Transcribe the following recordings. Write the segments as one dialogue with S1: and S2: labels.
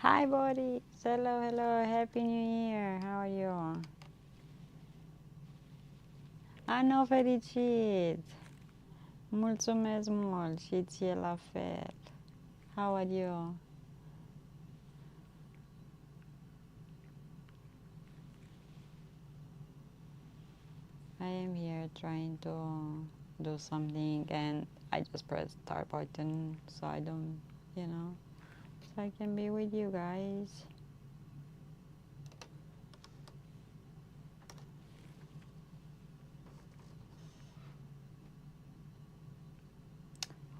S1: Hi, buddy. Hello, hello. Happy New Year. How are you? Ano fericit. Mulțumesc mult și ție la fel. How are you? I am here trying to do something and I just pressed start button so I don't, so I can be with you guys.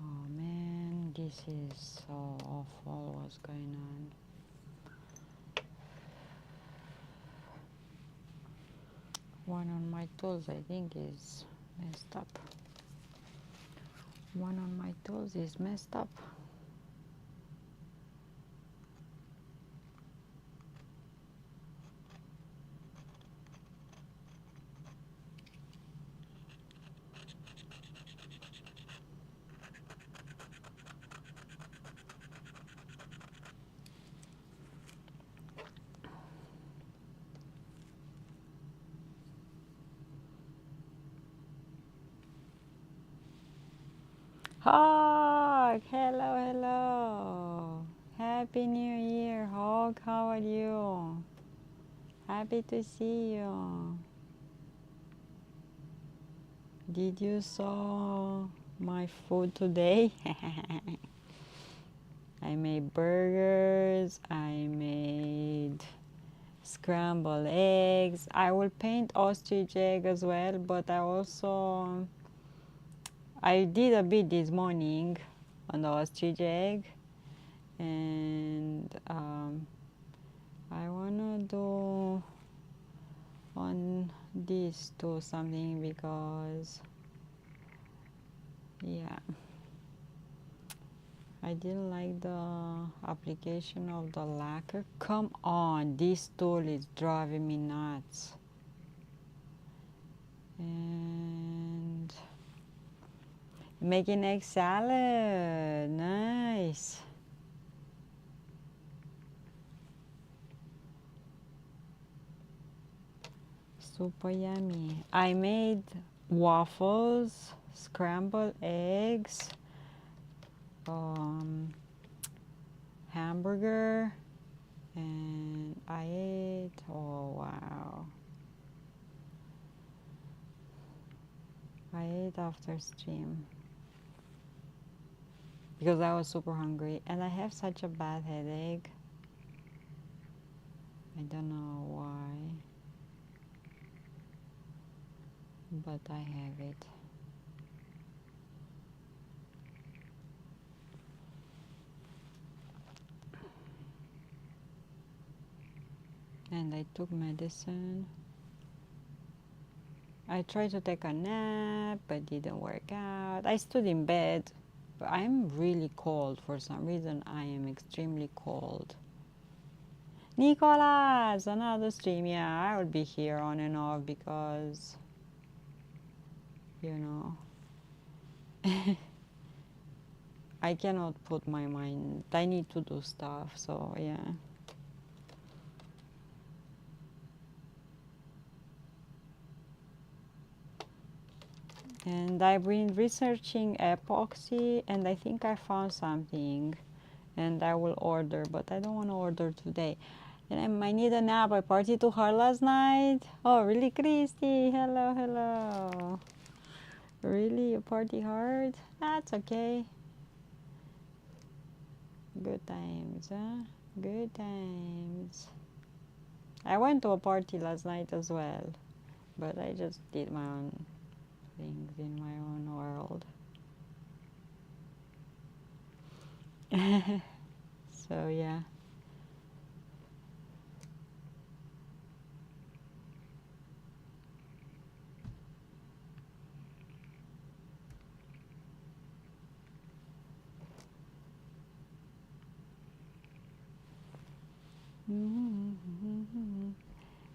S1: Oh man, this is so awful. What's going on? One on my tools I think is messed up. One on my toes is messed up. Hawk, hello, hello. Happy New Year, Hawk. How are you? Happy to see you. Did you saw my food today? I made burgers. I made scrambled eggs. I will paint ostrich egg as well, but I did a bit this morning on the ostrich egg, and I wanna do on this too something because yeah, I didn't like the application of the lacquer. Come on, this tool is driving me nuts. And making egg salad, nice. Super yummy. I made waffles, scrambled eggs, hamburger, and I ate, oh wow. I ate after stream because I was super hungry and I have such a bad headache. I don't know why, but I have it. And I took medicine. I tried to take a nap, but didn't work out. I stood in bed. But I'm really cold for some reason. I am extremely cold. Nicolas, another stream. Yeah, I will be here on and off because, I cannot put my mind. I need to do stuff, so yeah. And I've been researching epoxy and I think I found something and I will order, but I don't want to order today. And I might need a nap. I partied too hard last night. Oh, really, Christy? Hello, hello. Really, you party hard? That's okay. Good times, huh? Good times. I went to a party last night as well, but I just did my own things in my own world. So yeah.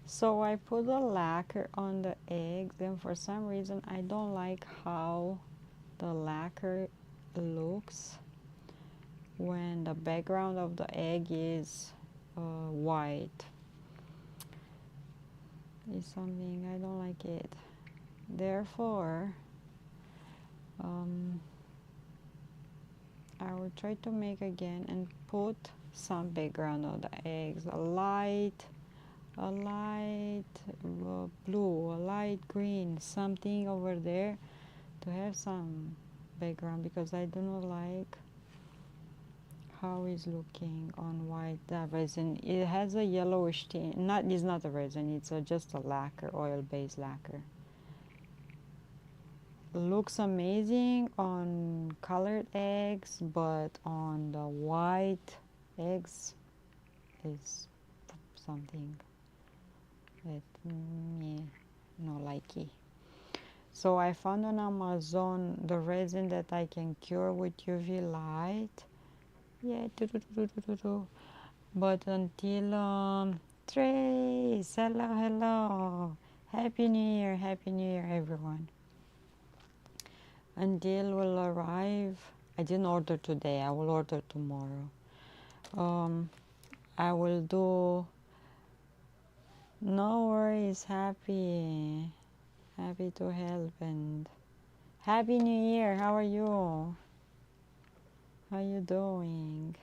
S1: So I put the lacquer on the eggs, and for some reason I don't like how the lacquer looks when the background of the egg is white. It's something I don't like it. Therefore, I will try to make again and put some background on the eggs, a light blue, a light green, something over there to have some background, because I do not like how it's looking on white. The resin, it has a yellowish tint. It's not a resin, it's just a lacquer, oil-based lacquer. Looks amazing on colored eggs, but on the white eggs is something that me no likey. So I found on Amazon the resin that I can cure with UV light. Yeah, but until Trace, hello, happy New Year, everyone. Until will arrive. I didn't order today. I will order tomorrow. I will do. No worries. Happy to help, and happy New Year. How are you? How you doing?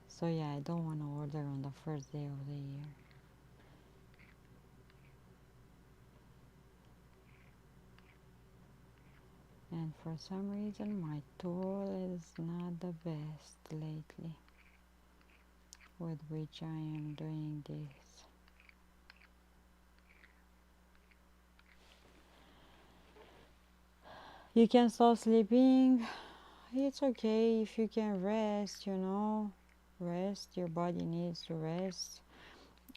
S1: So yeah, I don't want to order on the first day of the year. And for some reason my tool is not the best lately with which I am doing this. You can stop sleeping. It's okay if you can rest, Rest, your body needs to rest.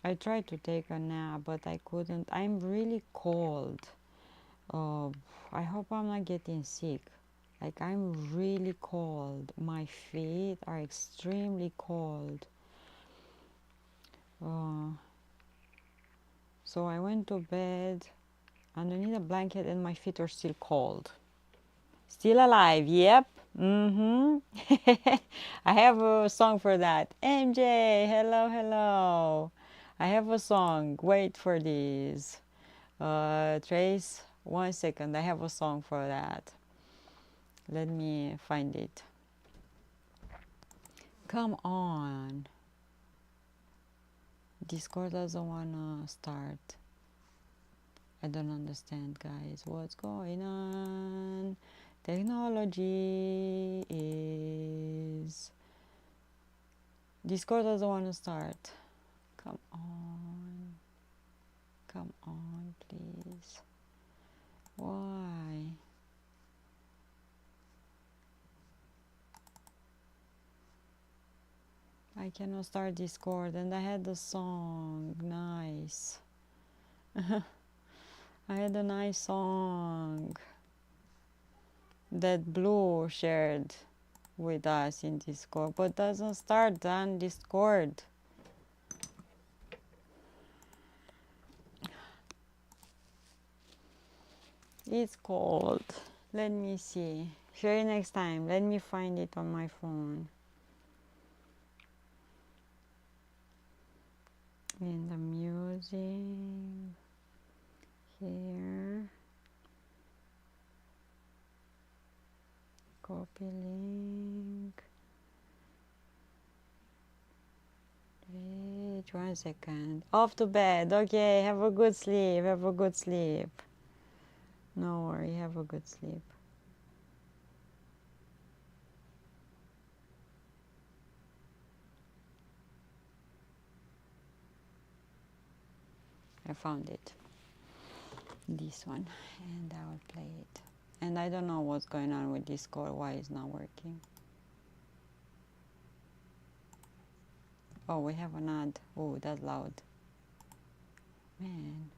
S1: I tried to take a nap, but I couldn't. I'm really cold. I hope I'm not getting sick. Like, I'm really cold. My feet are extremely cold. So I went to bed underneath a blanket and my feet are still cold. Still alive, yep. I have a song for that. MJ, hello. I have a song. Wait for this. Trace, 1 second. I have a song for that. Let me find it. Come on. Discord doesn't wanna start. I don't understand, guys. What's going on? Technology is... Discord doesn't want to start. Come on, please. Why? I cannot start Discord, and I had the song. Nice. I had a nice song that Blue shared with us in Discord, but doesn't start on Discord. It's cold. Let me see. Share it next time. Let me find it on my phone. In the music here. Copy link. Wait 1 second. Off to bed. Okay, have a good sleep. No worry, have a good sleep. I found it. This one. And I will play it. And I don't know what's going on with Discord, why it's not working. Oh, we have an ad. Oh, that's loud. Man.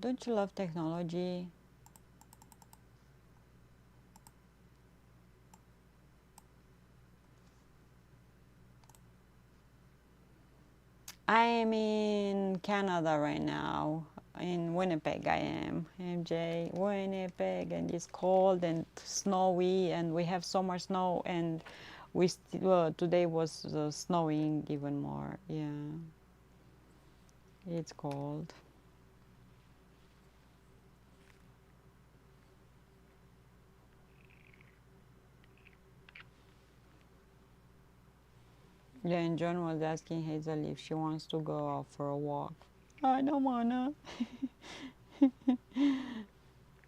S1: Don't you love technology? I am in Canada right now. in Winnipeg. I am MJ, Winnipeg, and it's cold and snowy, and we have so much snow, and today was snowing even more. Yeah, it's cold. Yeah, and John was asking Hazel if she wants to go out for a walk. I don't wanna.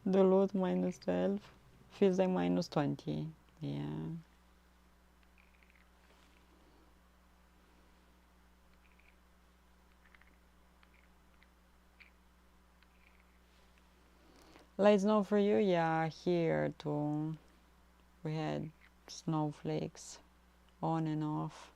S1: Duluth minus 12 feels like minus 20. Yeah. Light snow for you? Yeah, here too. We had snowflakes on and off.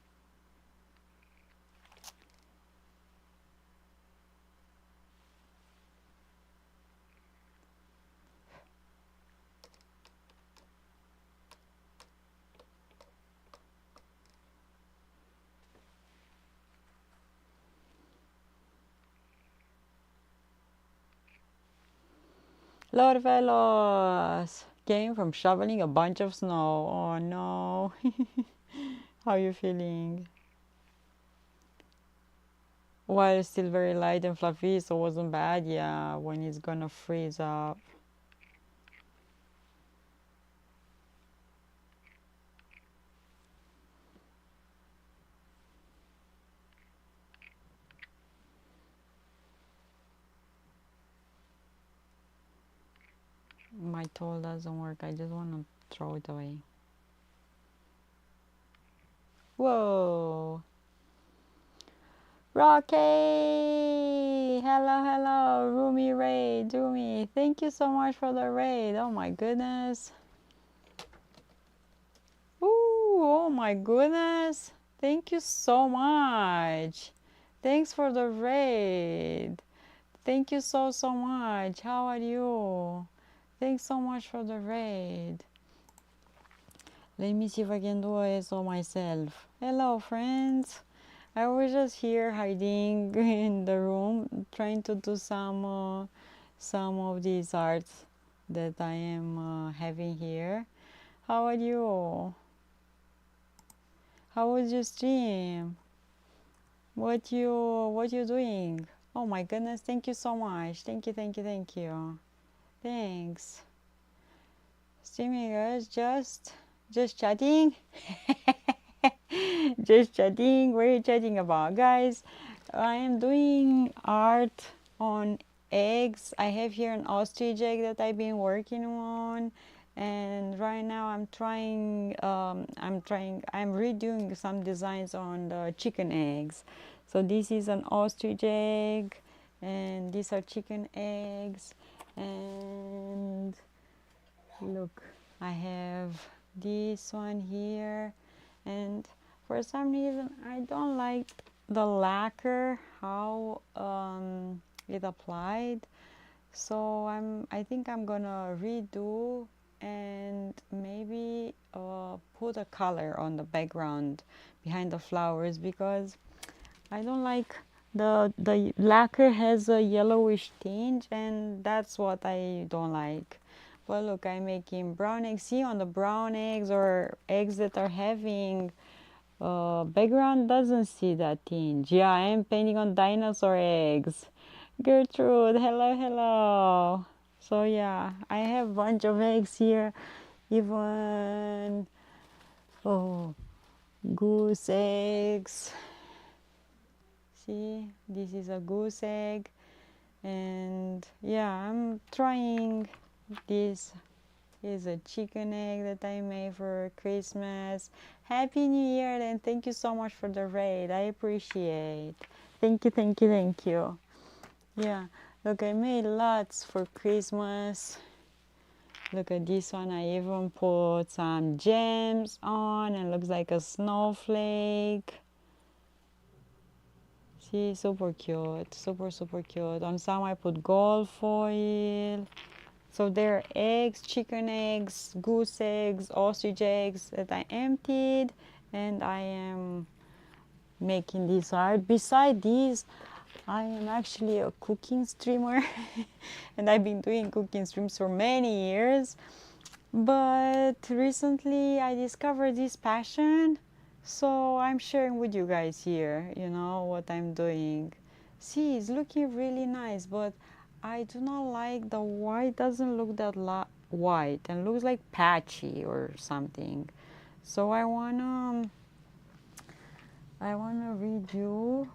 S1: Lord fellows came from shoveling a bunch of snow. Oh no. How you feeling? Well, it's still very light and fluffy, so it wasn't bad. Yeah, when it's gonna freeze up. My tool doesn't work. I just want to throw it away. Whoa. Rocky! Hello, hello. Rumi Raid, Rumi. Thank you so much for the raid. Oh my goodness. Ooh, oh my goodness. Thank you so much. Thanks for the raid. Thank you so, so much. How are you? Thanks so much for the raid. Let me see if I can do it all myself. Hello, friends. I was just here hiding in the room, trying to do some of these arts that I am having here. How are you? How was your stream? What you doing? Oh my goodness! Thank you so much. Thank you, thank you, thank you. Thanks. Streaming guys, just chatting. Just chatting. What are you chatting about, guys? I am doing art on eggs. I have here an ostrich egg that I've been working on, and right now I'm redoing some designs on the chicken eggs. So this is an ostrich egg, and these are chicken eggs, and look, I have this one here, and for some reason I don't like the lacquer how it applied, so I think I'm gonna redo and maybe put a color on the background behind the flowers, because I don't like the lacquer has a yellowish tinge, and that's what I don't like. But look, I'm making brown eggs. See, on the brown eggs or eggs that are having background doesn't see that tinge. Yeah, I am painting on dinosaur eggs. Gertrude, hello, hello. So yeah, I have a bunch of eggs here. Even goose eggs. See, this is a goose egg, and yeah, I'm trying. This is a chicken egg that I made for Christmas. Happy New Year, and thank you so much for the raid. I appreciate. Thank you, thank you, thank you. Yeah, look, I made lots for Christmas. Look at this one. I even put some gems on, and looks like a snowflake. See, super cute, super, super cute. On some I put gold foil. So there are eggs, chicken eggs, goose eggs, ostrich eggs that I emptied, and I am making this art. Beside these, I am actually a cooking streamer and I've been doing cooking streams for many years. But recently I discovered this passion, so I'm sharing with you guys here, you know, what I'm doing. See, it's looking really nice, but I do not like the white. Doesn't look that white and looks like patchy or something. So I wanna redo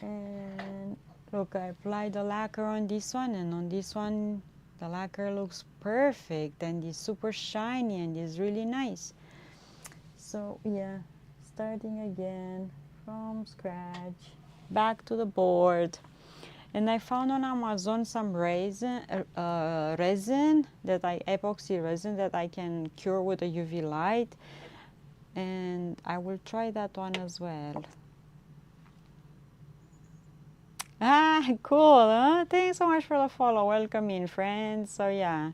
S1: and look, I applied the lacquer on this one, and on this one the lacquer looks perfect and it's super shiny and it's really nice. So yeah, starting again from scratch, back to the board. And I found on Amazon some resin that epoxy resin that I can cure with a UV light, and I will try that one as well. Ah, cool, huh? Thanks so much for the follow. Welcome in, friends. So yeah,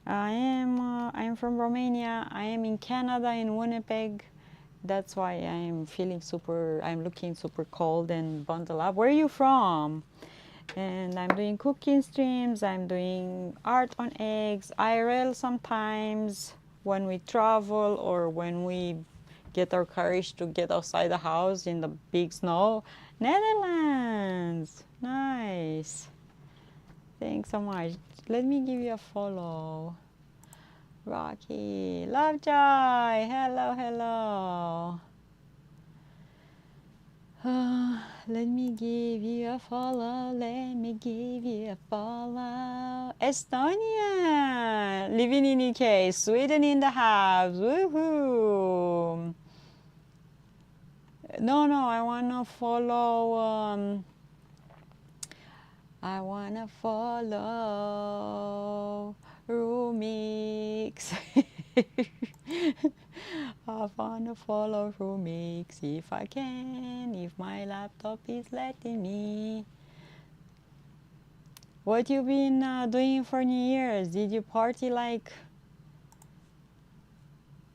S1: I'm from Romania. I am in Canada, in Winnipeg. That's why I'm looking super cold and bundled up. Where are you from? And I'm doing cooking streams. I'm doing art on eggs, IRL sometimes when we travel or when we get our courage to get outside the house in the big snow. Netherlands, nice. Thanks so much. Let me give you a follow. Rocky, Lovejoy, hello, hello. Let me give you a follow, let me give you a follow. Estonia, living in UK, Sweden in the house, woohoo. No, I wanna follow, Rumix. I wanna follow Rumix if I can, if my laptop is letting me. What you been doing for New Year's? Did you party like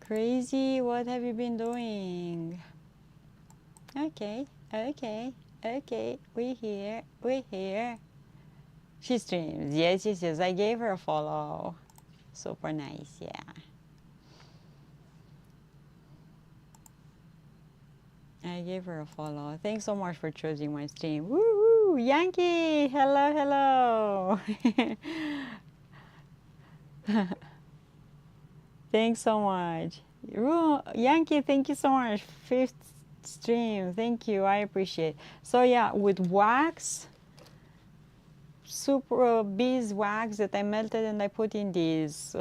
S1: crazy? What have you been doing? Okay, we here. She streams. Yes. I gave her a follow. Super nice, yeah. I gave her a follow. Thanks so much for choosing my stream. Woo! Yankee! Hello! Thanks so much. Yankee, thank you so much. 5th stream. Thank you. I appreciate. So yeah, with wax, super beeswax that I melted and I put in this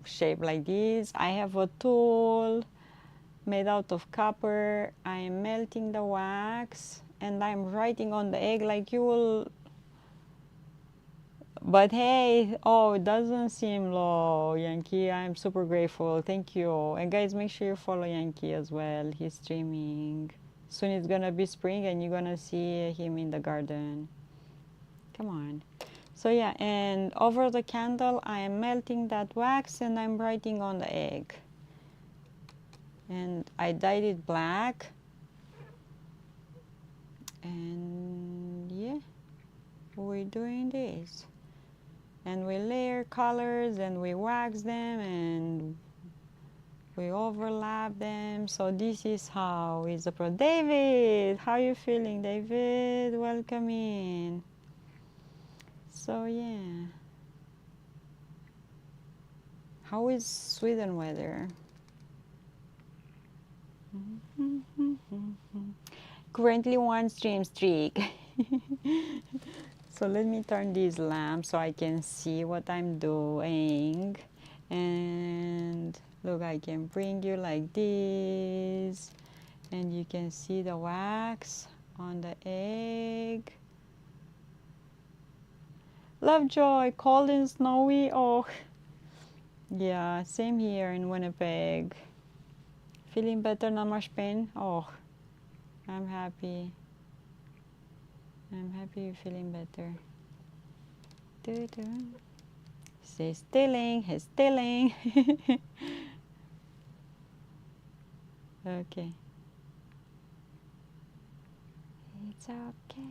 S1: shape like this. I have a tool made out of copper. I am melting the wax and I'm writing on the egg like you will. But hey, oh, it doesn't seem low, Yankee. I'm super grateful. Thank you. And guys, make sure you follow Yankee as well. He's streaming. Soon it's gonna be spring and you're gonna see him in the garden. Come on. So yeah, and over the candle, I am melting that wax and I'm writing on the egg. And I dyed it black. And yeah, we're doing this. And we layer colors and we wax them and we overlap them. So this is how is the David, how are you feeling, David? Welcome in. So yeah. How is Sweden weather? Currently 1 stream streak. So let me turn this lamp so I can see what I'm doing. And look, I can bring you like this. And you can see the wax on the egg. Lovejoy, cold and snowy. Oh, yeah, same here in Winnipeg. Feeling better, not much pain? Oh, I'm happy. I'm happy you're feeling better. Stay stilling, he's stilling. Okay. It's okay,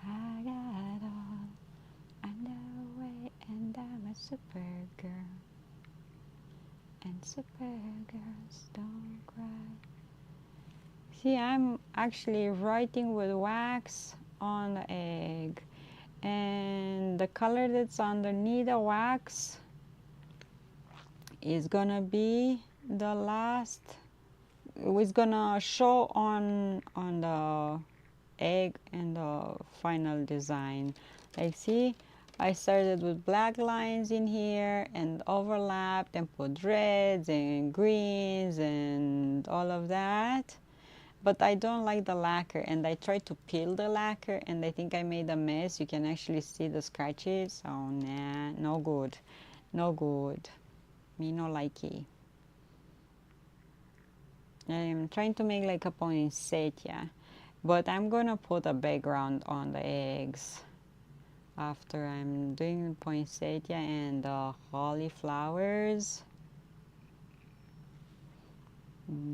S1: I got all underway, and I'm a super girl. And super girls don't cry. See, I'm actually writing with wax on the egg, and the color that's underneath the wax is gonna be the last. It's gonna show on the egg and the final design. Like, see, I started with black lines in here and overlapped and put reds and greens and all of that. But I don't like the lacquer, and I tried to peel the lacquer, and I think I made a mess. You can actually see the scratches. So nah, no good, no good. Me no likey. I'm trying to make like a poinsettia, but I'm gonna put a background on the eggs after I'm doing poinsettia and the cauliflowers.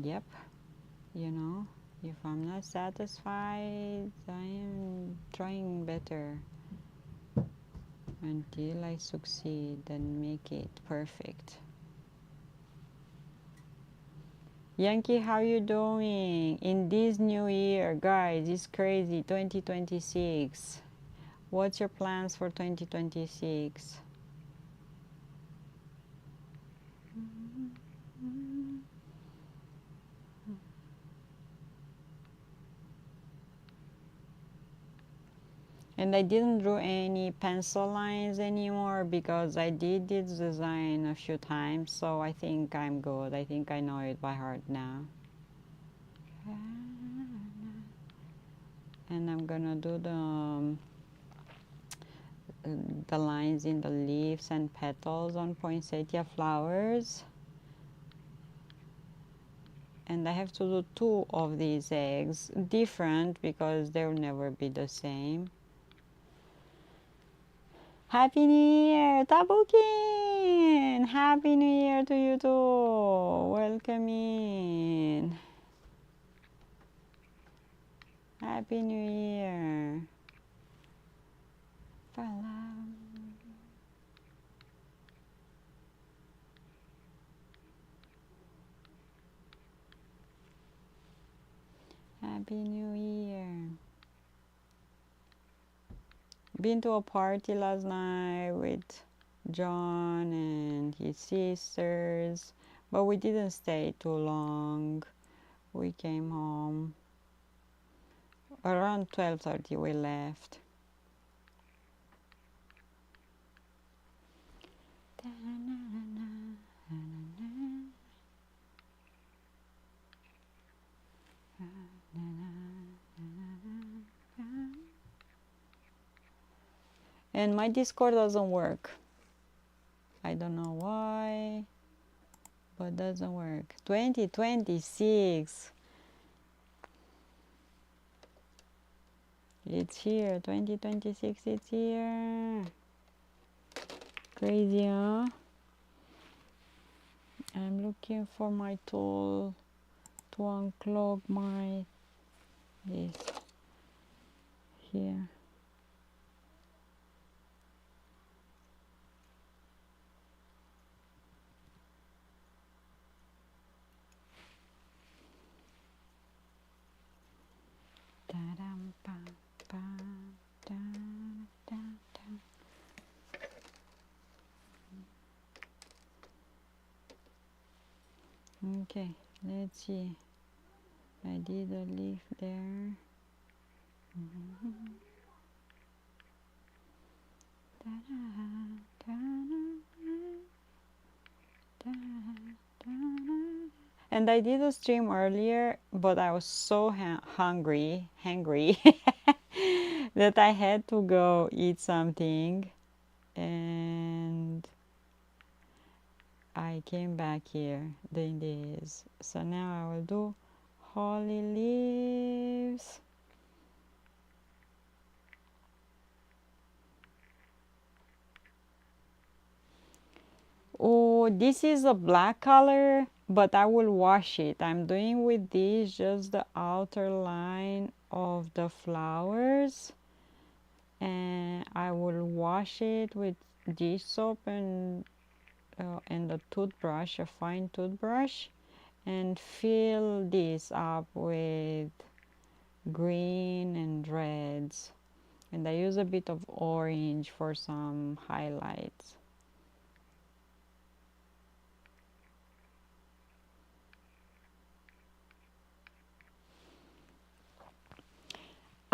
S1: Yep, you know, if I'm not satisfied, I am trying better until I succeed and make it perfect. Yankee, how you doing in this new year? Guys, it's crazy, 2026. What's your plans for 2026? And I didn't draw any pencil lines anymore because I did this design a few times, so I think I'm good. I think I know it by heart now. And I'm gonna do the lines in the leaves and petals on poinsettia flowers. And I have to do 2 of these eggs, different because they'll never be the same. Happy New Year, Tabukin! Happy New Year to you too. Welcome in. Happy New Year. Happy New Year. Been to a party last night with John and his sisters, but we didn't stay too long. We came home around 12:30. We left. And my Discord doesn't work. I don't know why, but it doesn't work. 2026. It's here. 2026, it's here. Crazy, huh? I'm looking for my tool to unclog my this here. Okay, let's see. I did a leaf there. And I did a stream earlier, but I was so hungry that I had to go eat something, and I came back here doing this. So now I will do holly leaves. Oh, this is a black color, but I will wash it. I'm doing with this just the outer line of the flowers, and I will wash it with dish soap and a toothbrush, a fine toothbrush, and fill this up with green and reds, and I use a bit of orange for some highlights.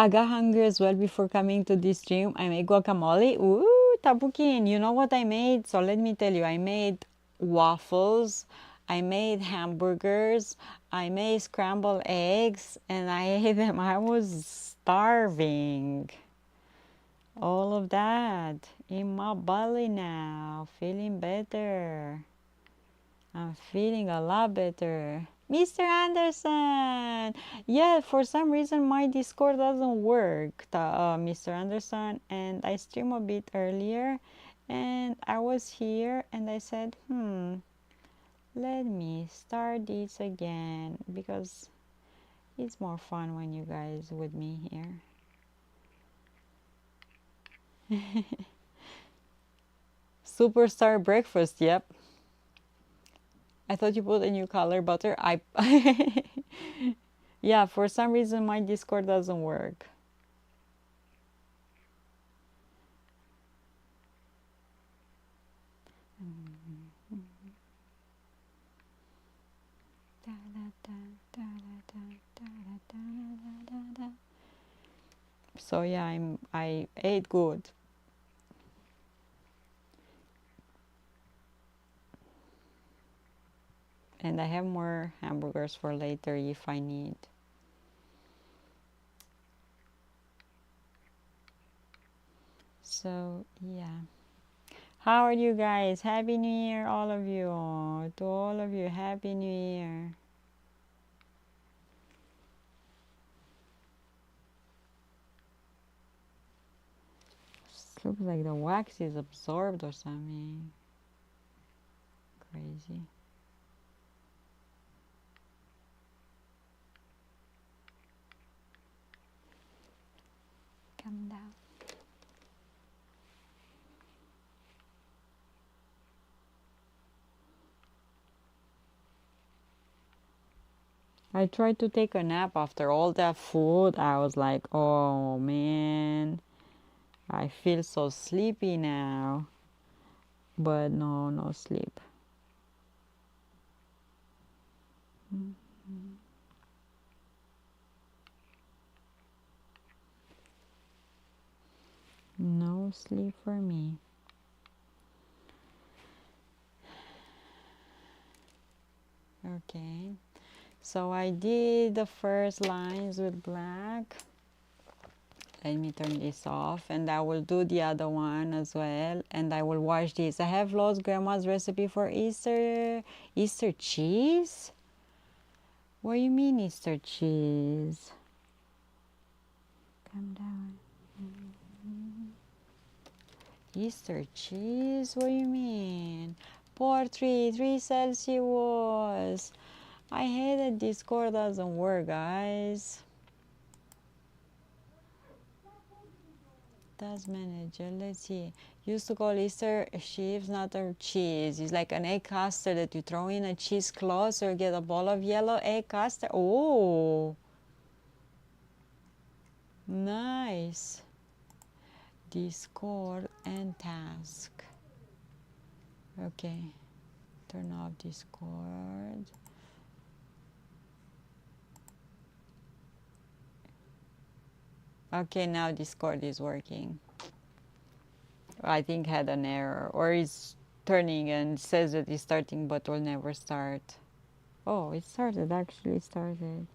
S1: I got hungry as well before coming to this stream. I made guacamole. Ooh, tabukin. You know what I made? So let me tell you, I made waffles, I made hamburgers, I made scrambled eggs, and I ate them. I was starving. All of that in my belly now. Feeling better. I'm feeling a lot better. Mr. Anderson! Yeah, for some reason my Discord doesn't work, Mr. Anderson, and I streamed a bit earlier and I was here and I said, let me start this again because it's more fun when you guys with me here. Superstar breakfast, yep. I thought you put a new color butter. Yeah, for some reason my Discord doesn't work. So yeah, I ate good. And I have more hamburgers for later if I need. So yeah. How are you guys? Happy New Year, all of you. To all of you, Happy New Year. This looks like the wax is absorbed or something. Crazy. Come down. I tried to take a nap after all that food. I was like, oh man, I feel so sleepy now. But no sleep. No sleep for me. Okay, so I did the first lines with black. Let me turn this off and I will do the other one as well, and I will wash this. I have lost grandma's recipe for Easter cheese. What do you mean Easter cheese? Come down. Easter cheese? What do you mean? Portrait 3 Celsius. I hate that Discord doesn't work, guys. Task manager, let's see. Used to call Easter sheaves, not a cheese. It's like an egg custard that you throw in a cheesecloth or get a bowl of yellow egg custard. Oh, nice. Discord and task. Okay, turn off Discord. Okay, now Discord is working. I think had an error, or it's turning and says that it's starting but will never start. Oh, it started, actually started.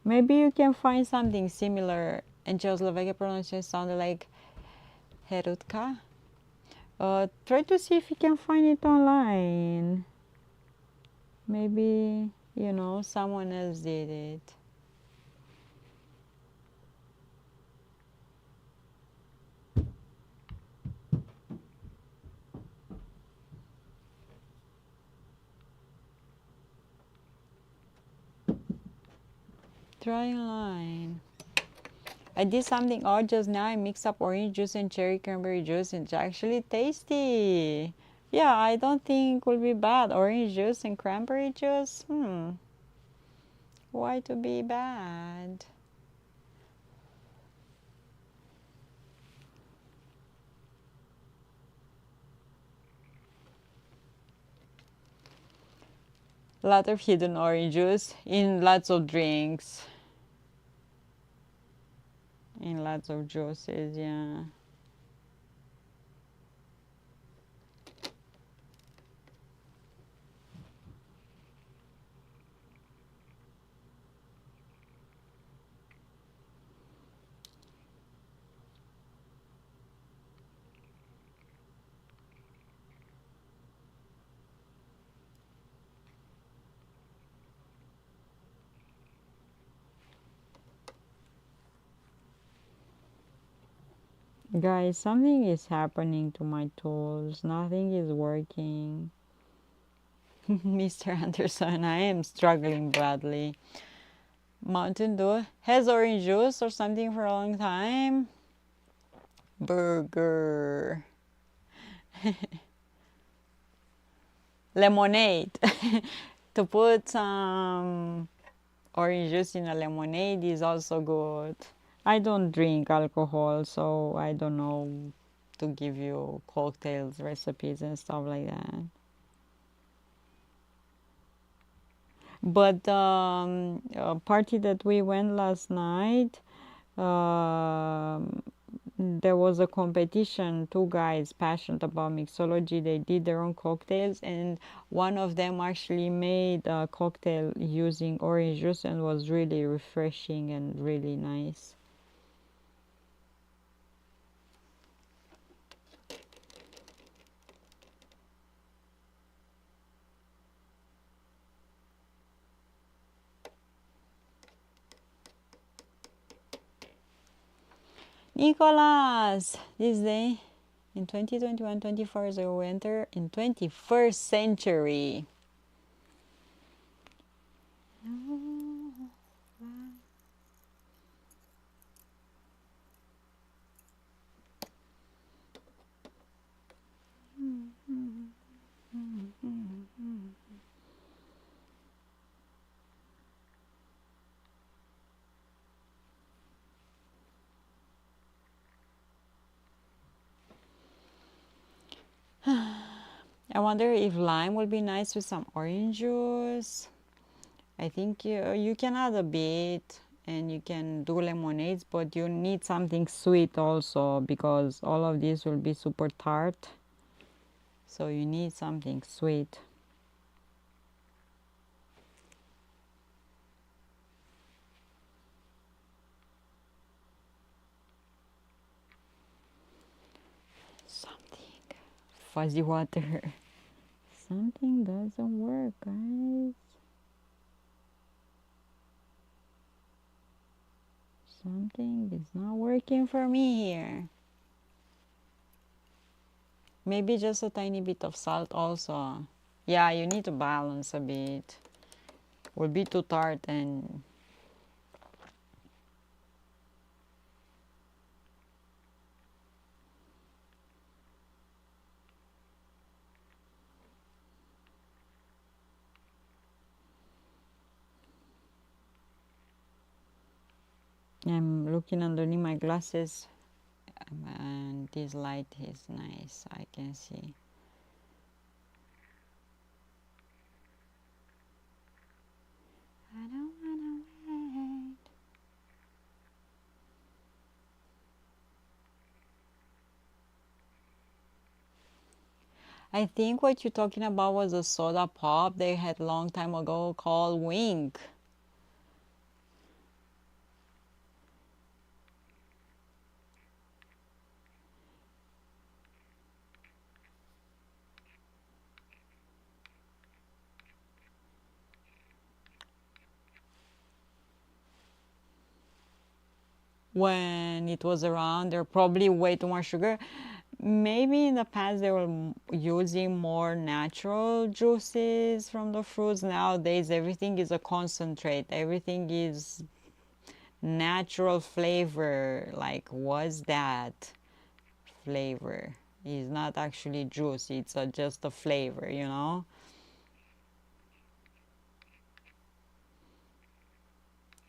S1: Maybe you can find something similar. In Czechoslovakia pronunciation sounded like Herutka. Try to see if you can find it online. Maybe, you know, someone else did it. Try line. I did something odd just now. I mixed up orange juice and cherry cranberry juice. It's actually tasty. Yeah, I don't think will be bad. Orange juice and cranberry juice. Why to be bad? A lot of hidden orange juice in lots of drinks. In lots of juices, yeah. Guys, something is happening to my tools. Nothing is working. Mr. Anderson, I am struggling badly. Mountain Dew has orange juice or something for a long time. Burger. Lemonade. To put some orange juice in a lemonade is also good. I don't drink alcohol, so I don't know to give you cocktails recipes and stuff like that. But a party that we went last night, there was a competition. Two guys passionate about mixology, they did their own cocktails, and one of them actually made a cocktail using orange juice and was really refreshing and really nice. Nicholas, this day in 2021, 24 is a winter in 21st century. I wonder if lime would be nice with some orange juice. I think you can add a bit and you can do lemonades, but you need something sweet also because all of these will be super tart. So you need something sweet. Something fuzzy water. Something doesn't work, guys. Something is not working for me here. Maybe just a tiny bit of salt also. Yeah, you need to balance a bit. Will be too tart and I'm looking underneath my glasses and this light is nice. I can see. I don't wanna wait. I think what you're talking about was a soda pop they had a long time ago called Wink. When it was around, there probably way too much sugar. Maybe in the past they were using more natural juices from the fruits. Nowadays everything is a concentrate. Everything is natural flavor. Like, what's that flavor? It's not actually juice, it's just a flavor, you know.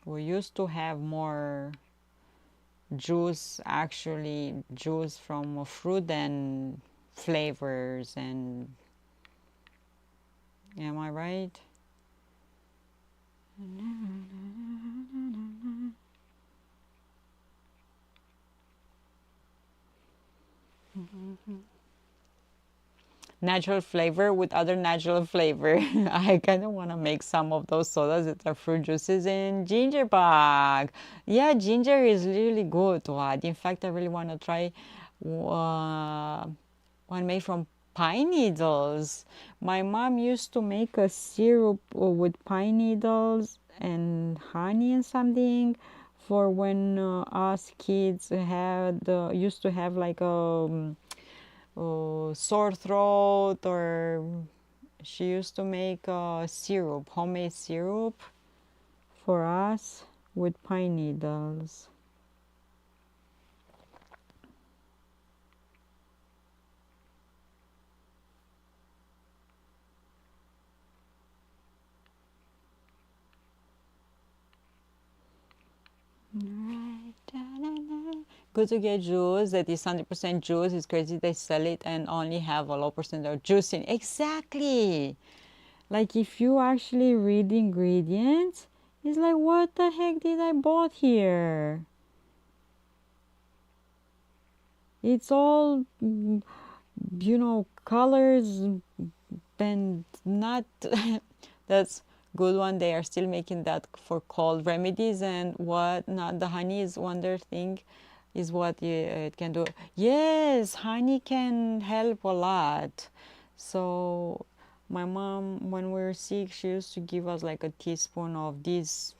S1: We used to have more juice, actually juice from a fruit than flavors. And am I right? Natural flavor with other natural flavor. I kind of want to make some of those sodas that are fruit juices in ginger bag. Yeah, ginger is really good to add. In fact, I really want to try one made from pine needles. My mom used to make a syrup with pine needles and honey and something for when us kids had used to have like a sore throat, or she used to make a syrup, homemade syrup for us with pine needles. Good to get juice that is 100% juice. It's crazy they sell it and only have a low percent of juice in. Exactly. Like if you actually read the ingredients, it's like, what the heck did I bought here? It's all, colors and not. That's good one. They are still making that for cold remedies, and what not the honey is wonder thing is what it can do. Yes, honey can help a lot. So my mom, when we were sick, she used to give us like a teaspoon of this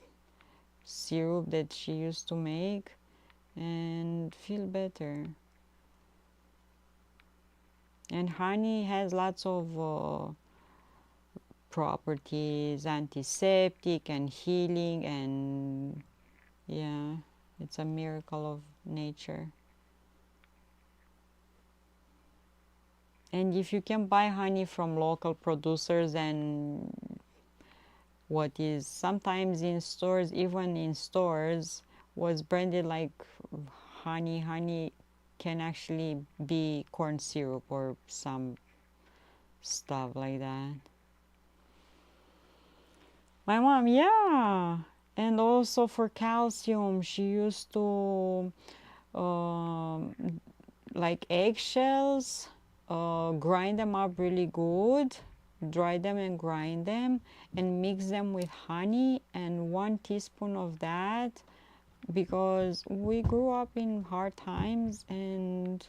S1: syrup that she used to make and feel better. And honey has lots of properties, antiseptic and healing, and yeah, it's a miracle of nature. And if you can buy honey from local producers, and what is sometimes in stores, even in stores, was branded like honey can actually be corn syrup or some stuff like that. My mom, yeah. And also for calcium, she used to like eggshells, grind them up really good, dry them and grind them, and mix them with honey and 1 teaspoon of that, because we grew up in hard times and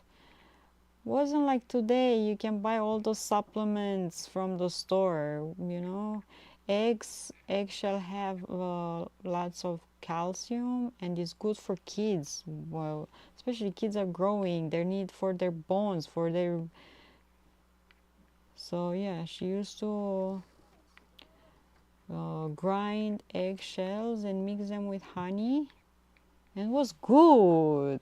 S1: wasn't like today. You can buy all those supplements from the store, eggshell have lots of calcium, and it's good for kids. Well, especially kids are growing, their need for their bones, for their. So yeah, she used to grind eggshells and mix them with honey, and it was good.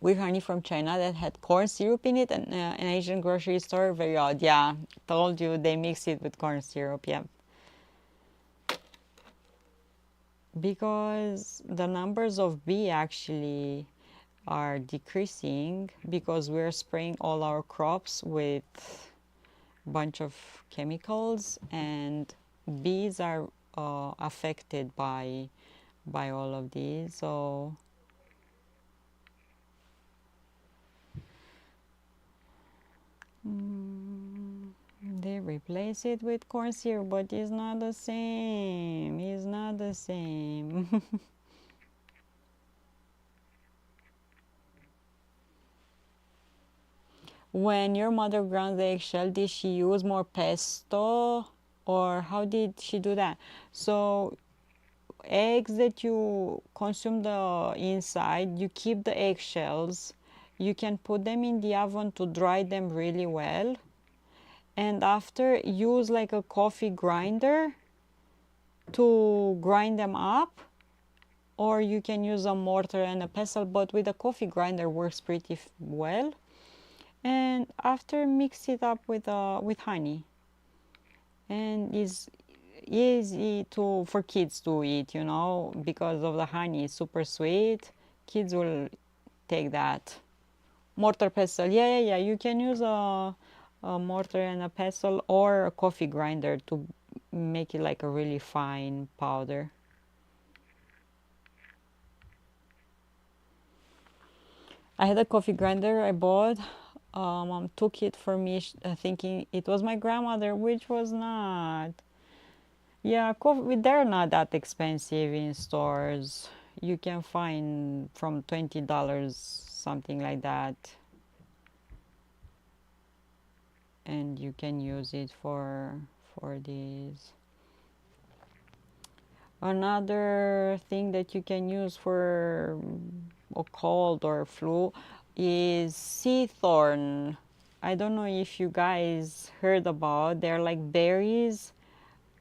S1: With honey from China that had corn syrup in it, and an Asian grocery store, very odd. Yeah, told you they mix it with corn syrup. Yeah, because the numbers of bee actually are decreasing because we're spraying all our crops with a bunch of chemicals, and bees are affected by all of these. So they replace it with corn syrup, but it's not the same. It's not the same. When your mother ground the eggshell, did she use more pesto, or how did she do that? So eggs that you consume the inside, you keep the eggshells. You can put them in the oven to dry them really well, and after use like a coffee grinder to grind them up, or you can use a mortar and a pestle, but with a coffee grinder works pretty well. And after mix it up with honey, and is easy to for kids to eat, you know, because of the honey. It's super sweet. Kids will take that. Mortar pestle, yeah. You can use a mortar and a pestle or a coffee grinder to make it like a really fine powder. I had a coffee grinder I bought. Mom took it for me, thinking it was my grandmother, which was not. Yeah, they're not that expensive in stores. You can find from $20, something like that, and you can use it for these. Another thing that you can use for a cold or flu is sea thorn. I don't know if you guys heard about. They're like berries,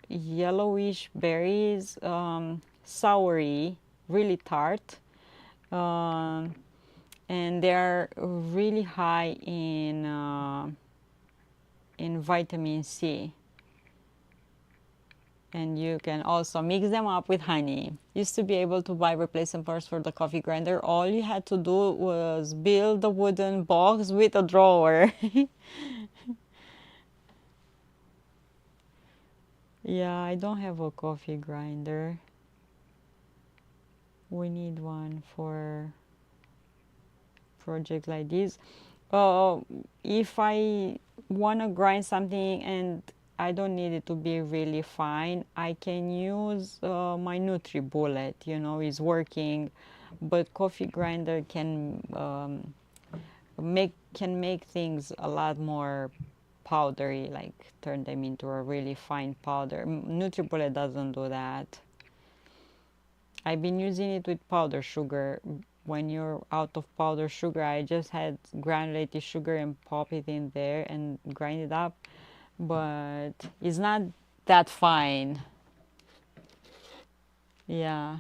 S1: yellowish berries, soury, really tart, um, and they're really high in vitamin C. And you can also mix them up with honey. Used to be able to buy replacement parts for the coffee grinder. All you had to do was build a wooden box with a drawer. Yeah, I don't have a coffee grinder. We need one for project like this. If I want to grind something and I don't need it to be really fine, I can use my NutriBullet. You know, it's working, but coffee grinder can make things a lot more powdery, like turn them into a really fine powder. NutriBullet doesn't do that. I've been using it with powder sugar. When you're out of powder sugar, I just had granulated sugar and pop it in there and grind it up, but it's not that fine. Yeah.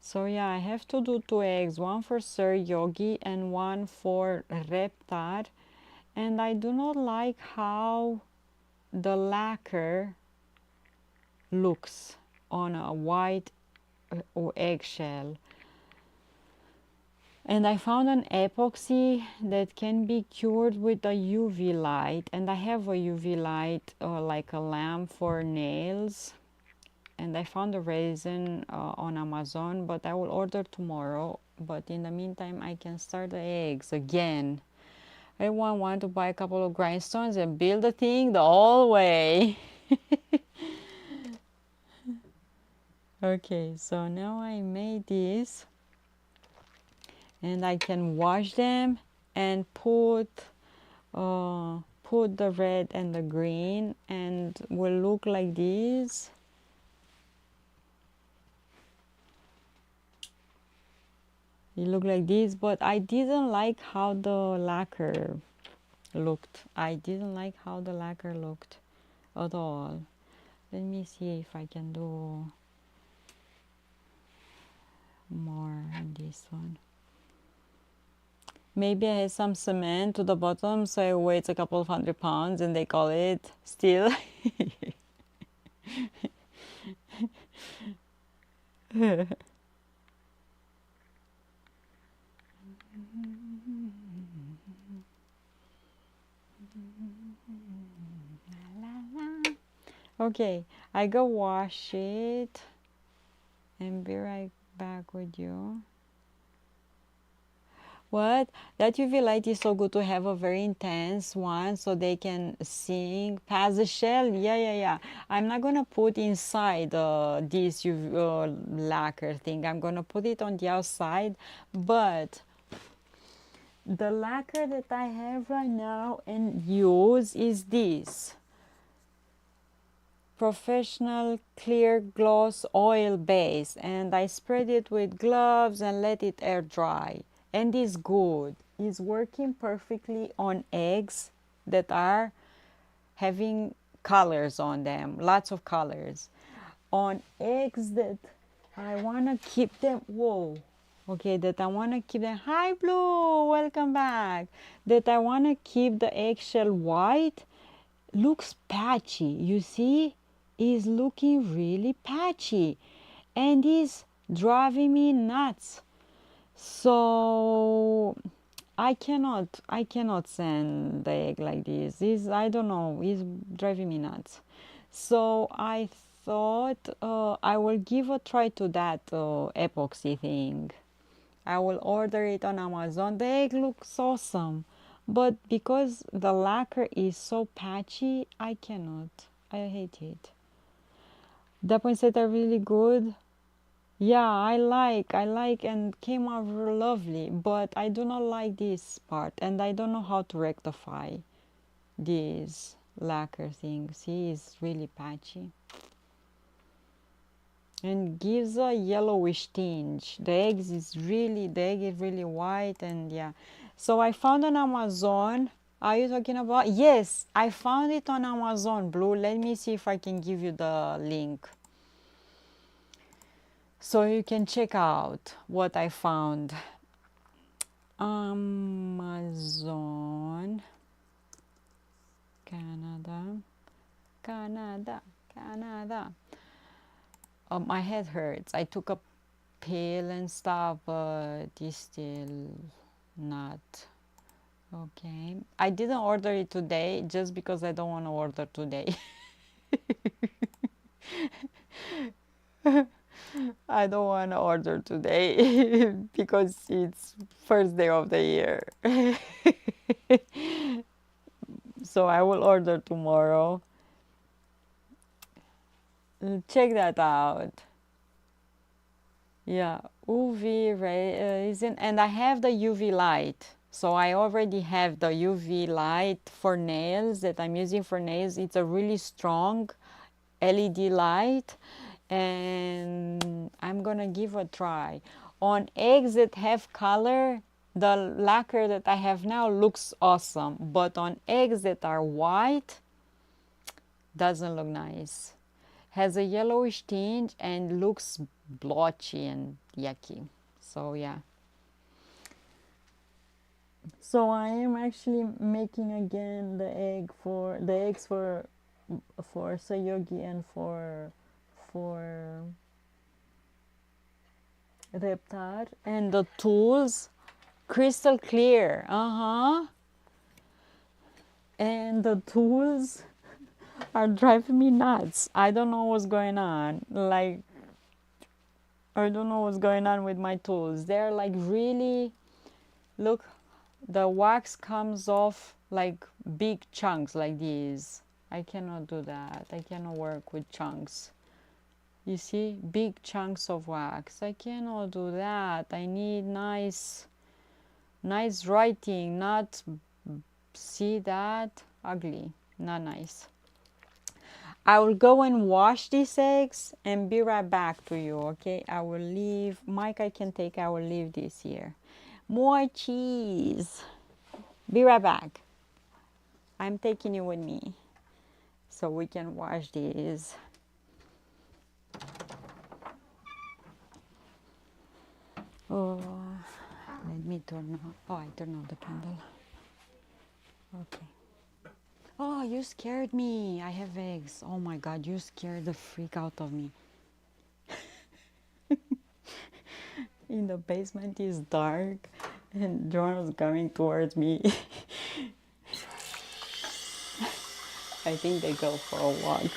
S1: So yeah, I have to do 2 eggs, one for Sir Yogi and one for Reptar. And I do not like how the lacquer looks on a white or eggshell. And I found an epoxy that can be cured with a UV light, and I have a UV light like a lamp for nails. And I found a resin on Amazon, but I will order tomorrow. But in the meantime, I can start the eggs again. I want to buy a couple of grindstones and build the thing the whole way. Okay, so now I made this, and I can wash them and put the red and the green, and will look like this. It looked like this, but I didn't like how the lacquer looked. I didn't like how the lacquer looked at all. Let me see if I can do more on this one. Maybe I have some cement to the bottom, so it weighs a couple of 100 pounds, and they call it steel. Okay, I go wash it and be right back with you. What? That UV light is so good to have a very intense one so they can sing past the shell. Yeah. I'm not gonna put inside this UV, lacquer thing. I'm gonna put it on the outside, but the lacquer that I have right now and use is this. professional clear gloss oil base, and I spread it with gloves and let it air dry. And it's good. It's working perfectly on eggs that are having colors on them, lots of colors. On eggs that I want to keep them, whoa, okay, that I want to keep them, hi Blue, welcome back. That I want to keep the eggshell white, looks patchy, you see? Is looking really patchy and is driving me nuts. So I cannot send the egg like this. I don't know, it's driving me nuts. So I thought I will give a try to that epoxy thing. I will order it on Amazon. The egg looks awesome, but because the lacquer is so patchy, I cannot. I hate it. The poinsettia are really good. Yeah, I like, and came out lovely, but I do not like this part, and I don't know how to rectify this lacquer thing. See, it's really patchy and gives a yellowish tinge. The egg is really white, and yeah. So I found on Amazon. Are you talking about? Yes, I found it on Amazon, Blue. Let me see if I can give you the link so you can check out what I found. Amazon, Canada, Canada, Canada. My head hurts. I took a pill and stuff, but it's still not okay. I didn't order it today just because I don't want to order today. I don't want to order today because it's first day of the year. So I will order tomorrow. Check that out. Yeah, UV ray isn't, and I have the UV light. So I already have the UV light for nails that I'm using for nails. It's a really strong LED light, and I'm gonna give a try. On eggs that have color, the lacquer that I have now looks awesome, but on eggs that are white, doesn't look nice. Has a yellowish tinge and looks blotchy and yucky. So yeah. So I am actually making again the eggs for Sayogi and for Reptar, and the tools crystal clear. And the tools are driving me nuts. I don't know what's going on. Like, I don't know what's going on with my tools. They're like really, look, the wax comes off like big chunks like these. I cannot do that. I cannot work with chunks. You see, big chunks of wax. I cannot do that. I need nice writing, not, see that? Ugly, not nice. I will go and wash these eggs and be right back to you, okay? I will leave, Mike I can take, I will leave this here. More cheese. Be right back. I'm taking you with me so we can wash these. Oh, let me turn on. Oh, I turned on the candle. Okay. Oh, you scared me. I have eggs. Oh my God, you scared the freak out of me. In the basement is dark and John was coming towards me. I think they go for a walk.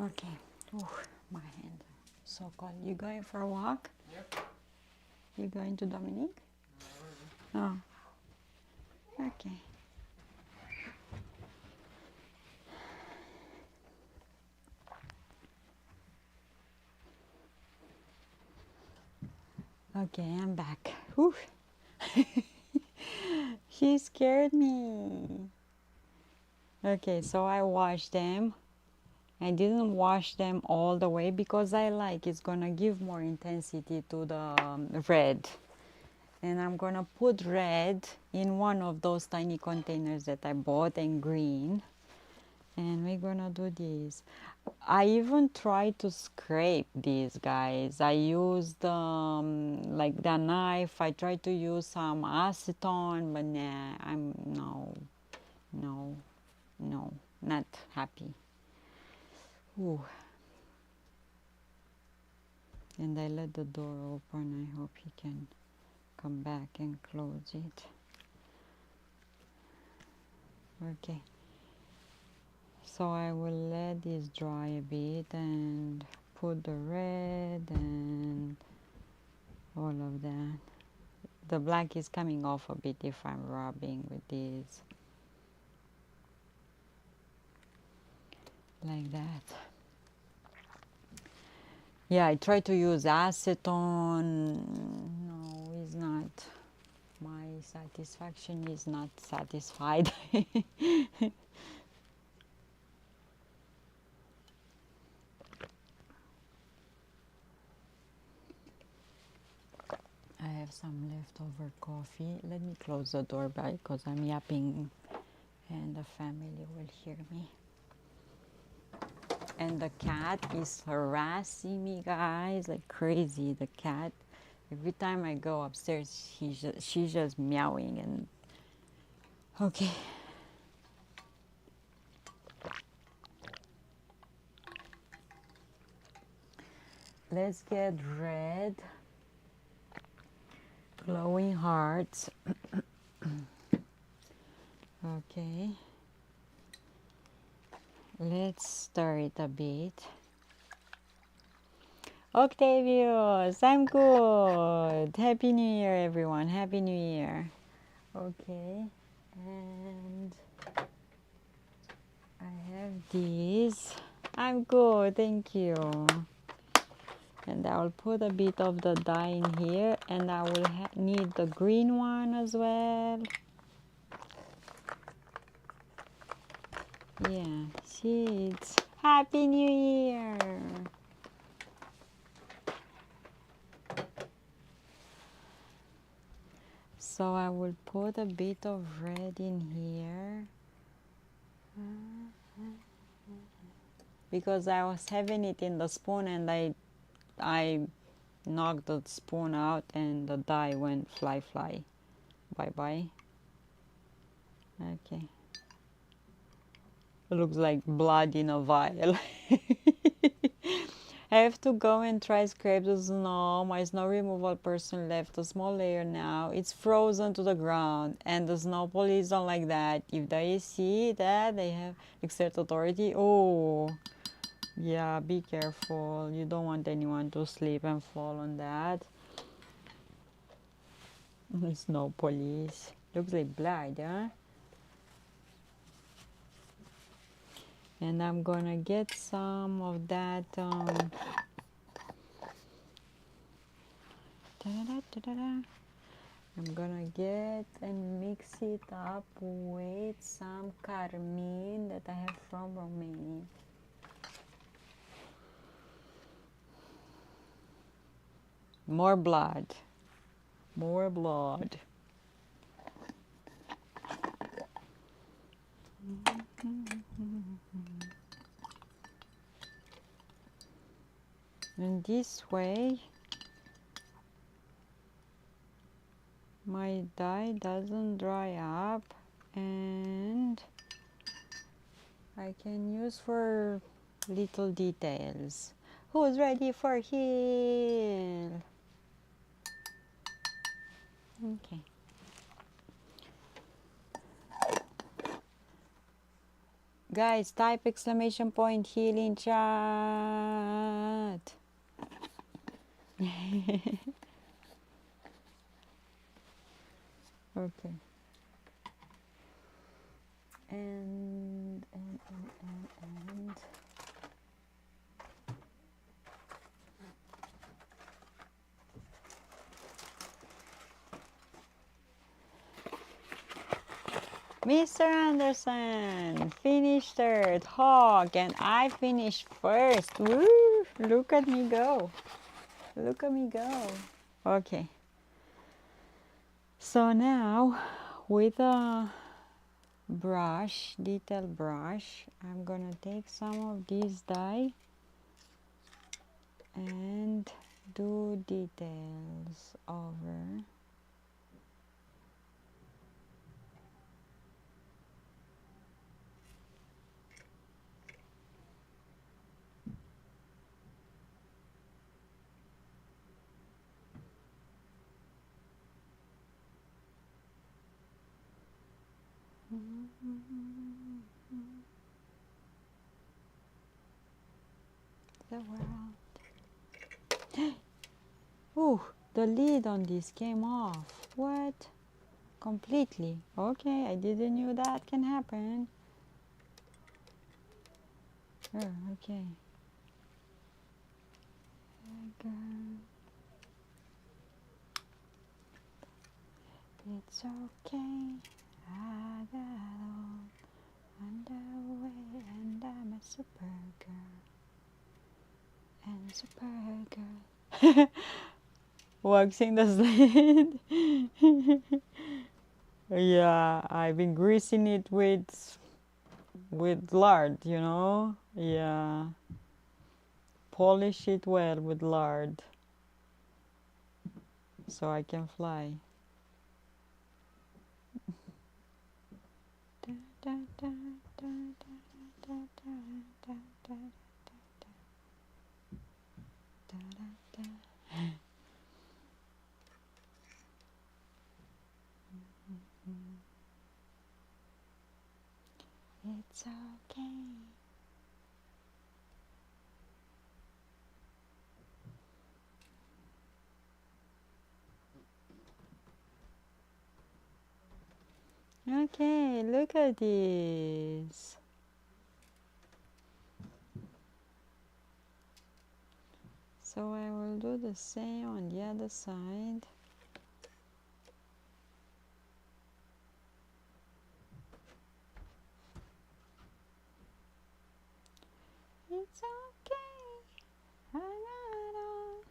S1: Okay. Ooh, my hands are so cold. You going for a walk?
S2: Yep.
S1: You going to Dominique? Oh. Okay. Okay, I'm back. Whew. He scared me. Okay, so I washed them. I didn't wash them all the way because I like it's gonna give more intensity to the red. And I'm gonna put red in one of those tiny containers that I bought and green. And we're gonna do this. I even tried to scrape these guys. I used like the knife. I tried to use some acetone, but nah, no, not happy. Ooh. And I let the door open. I hope he can come back and close it. Okay. So I will let this dry a bit and put the red and all of that. The black is coming off a bit if I'm rubbing with this. Like that. Yeah, I try to use acetone. No, it's not. My satisfaction is not satisfied. I have some leftover coffee. Let me close the door because I'm yapping and the family will hear me. And the cat is harassing me, guys, like crazy. The cat, every time I go upstairs, she's just meowing and okay. Let's get red, glowing hearts. Okay. Let's stir it a bit. Octavius, I'm good. Happy New Year, everyone. Happy New Year. Okay. And I have these. I'm good, thank you. And I will put a bit of the dye in here, and I will need the green one as well. Yeah, seeds. Happy New Year! So I will put a bit of red in here. Because I was having it in the spoon and I knocked the spoon out and the dye went fly. Bye. Okay. It looks like blood in a vial. I have to go and try scrape the snow. My snow removal person left a small layer now. It's frozen to the ground and the snow police don't like that. If they see that, they have exert authority. Oh, yeah, be careful. You don't want anyone to slip and fall on that. Snow police. Looks like blood, huh? And I'm gonna get some of that I'm gonna get and mix it up with some carmine that I have from Romania. More blood. And this way my dye doesn't dry up and I can use for little details. Who's ready for heel? Okay. Guys, type exclamation point healing chat. Okay. And Mr. Anderson finished third, Hawk, and I finished first. Woo! Look at me go. Look at me go. Okay. So now, with a brush, detail brush, I'm gonna take some of this dye and do details over. The world. Ooh, the lid on this came off. What? Completely. Okay, I didn't know that can happen. Oh, okay. It's okay. I got all underway, and I'm a super girl. And a super girl. Waxing the sled. Yeah, I've been greasing it with lard, you know? Yeah. Polish it well with lard so I can fly. It's okay. Okay, look at this. So I will do the same on the other side. It's okay. I got all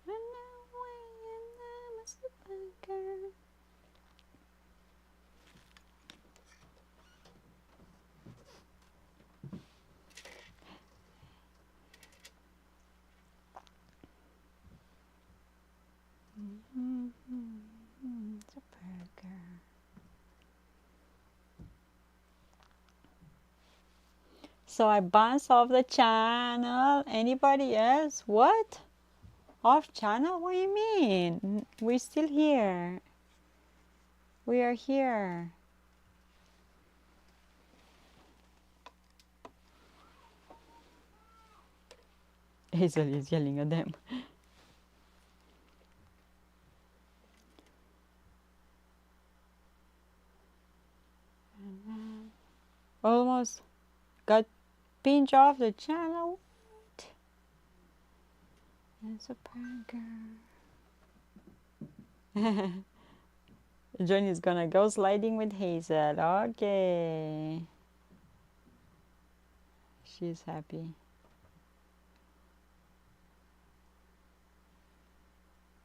S1: run away and I'm a super girl. Super girl. So I bounced off the channel. Anybody else? What? Off channel? What do you mean? We're still here. We are here. Hazel is yelling at them. Almost got pinched off the channel. What? Super girl. Johnny's gonna go sliding with Hazel. Okay. She's happy.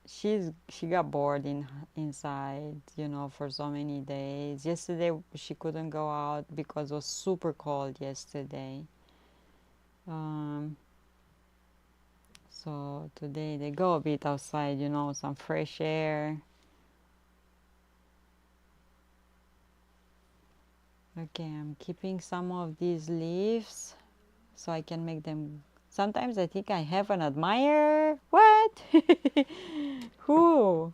S1: She got bored inside, you know, for so many days. Yesterday she couldn't go out because it was super cold yesterday. So today they go a bit outside, you know, some fresh air. Okay, I'm keeping some of these leaves so I can make them. Sometimes I think I have an admirer. What? Who?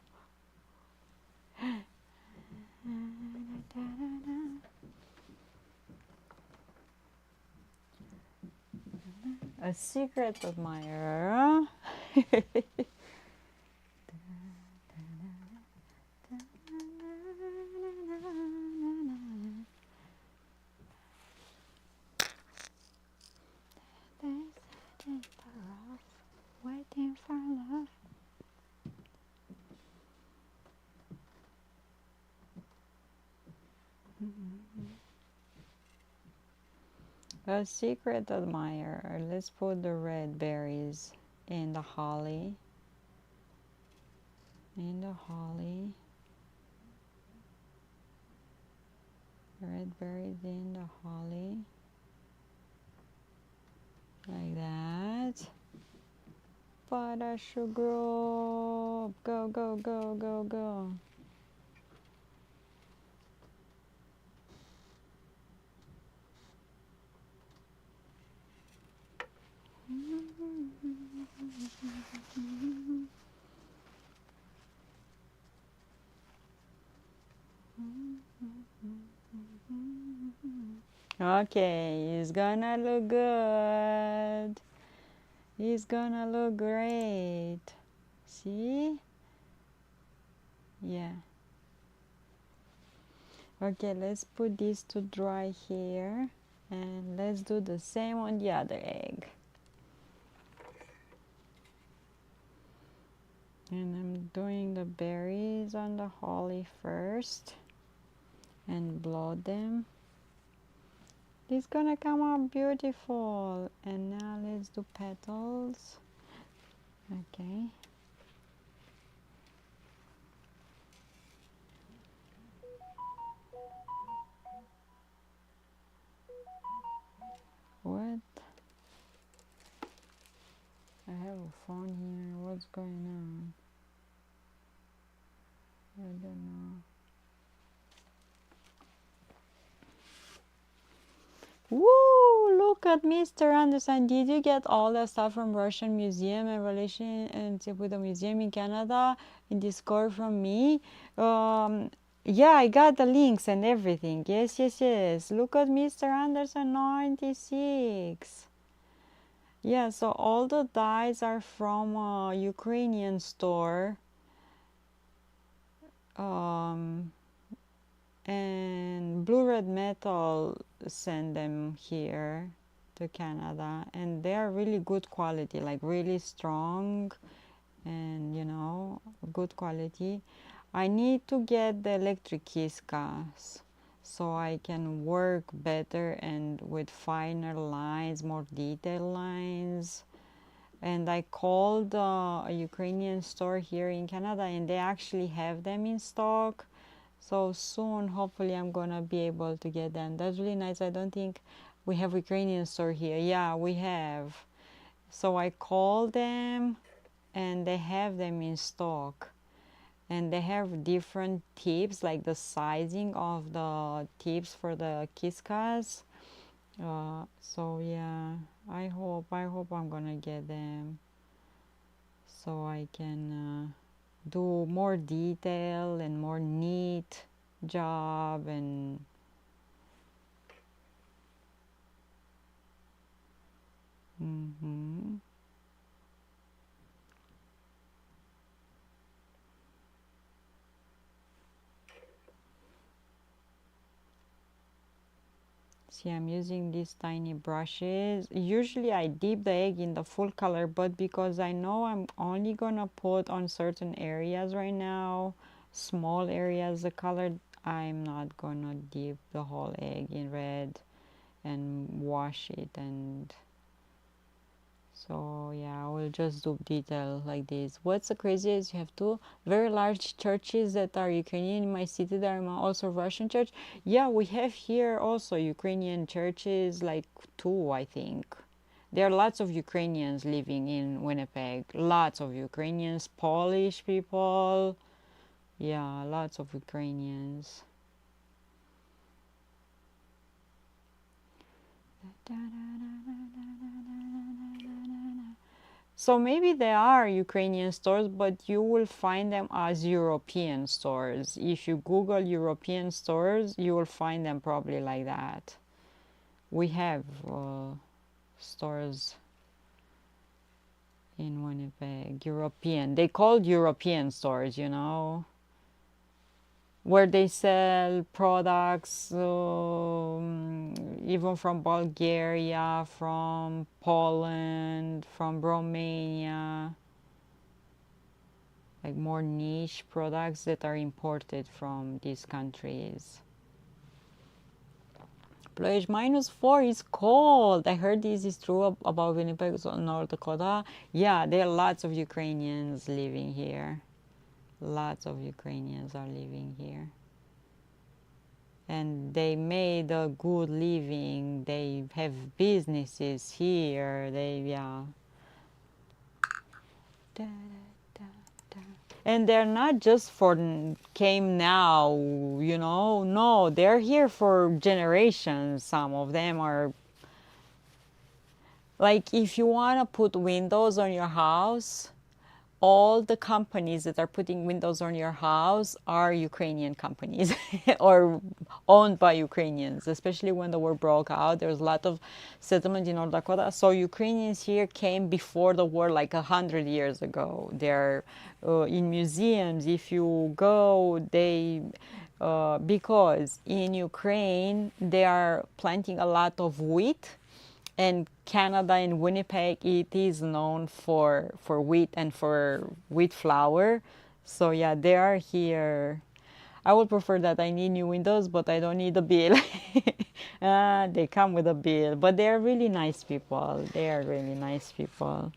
S1: A secret admirer. Waiting for love. A secret admirer. Let's put the red berries in the holly. In the holly. Red berries in the holly. Like that. But I should grow. Go, go, go, go, go. Okay, it's gonna look good. It's gonna look great. See? Yeah. Okay, let's put this to dry here. And let's do the same on the other egg. And I'm doing the berries on the holly first. And blow them. It's gonna come out beautiful. And now let's do petals. Okay. What? I have a phone here. What's going on? I don't know. Woo! Look at Mr. Anderson. Did you get all the stuff from Russian Museum and relationship with the museum in Canada in Discord from me? Yeah, I got the links and everything. Yes, yes, yes. Look at Mr. Anderson 96. Yeah, so all the dyes are from a Ukrainian store. And Blue Red Metal send them here to Canada, and they are really good quality, like really strong and good quality. I need to get the electric Kiskas so I can work better and with finer lines, more detailed lines. And I called a Ukrainian store here in Canada, and they actually have them in stock. So soon, hopefully, I'm gonna be able to get them. That's really nice. I don't think we have Ukrainian store here. Yeah, we have. So I called them, and they have them in stock. And they have different tips, like the sizing of the tips for the Kiskas. So yeah, I hope I'm gonna get them, so I can do more detail and more neat job. And see, I'm using these tiny brushes. Usually I dip the egg in the full color, but because I know I'm only gonna put on certain areas right now, small areas, the color, I'm not gonna dip the whole egg in red and wash it. And so yeah, I will just do detail like this. What's the craziest? You have two very large churches that are Ukrainian in my city that are also Russian church. Yeah, we have here also Ukrainian churches, like two, I think. There are lots of Ukrainians living in Winnipeg. Lots of Ukrainians, Polish people. Yeah, lots of Ukrainians. So maybe there are Ukrainian stores, but you will find them as European stores. If you Google European stores, you will find them probably like that. We have stores in Winnipeg. European. They called European stores, you know, where they sell products even from Bulgaria, from Poland, from Romania, like more niche products that are imported from these countries. Pledge -4 is cold. I heard this is true about Winnipeg, North Dakota. Yeah, there are lots of Ukrainians living here. Lots of Ukrainians are living here. And they made a good living. They have businesses here. Yeah. Da, da, da. And they're not just for came now, you know. No, they're here for generations. Some of them are like, if you want to put windows on your house, all the companies that are putting windows on your house are Ukrainian companies or owned by Ukrainians, especially when the war broke out. There's a lot of settlement in North Dakota. So Ukrainians here came before the war, like 100 years ago. They're in museums. If you go, because in Ukraine, they are planting a lot of wheat, and Canada and Winnipeg, it is known for wheat and for wheat flour. So yeah, they are here. I would prefer that I need new windows, but I don't need a bill. They come with a bill, but they are really nice people. They are really nice people.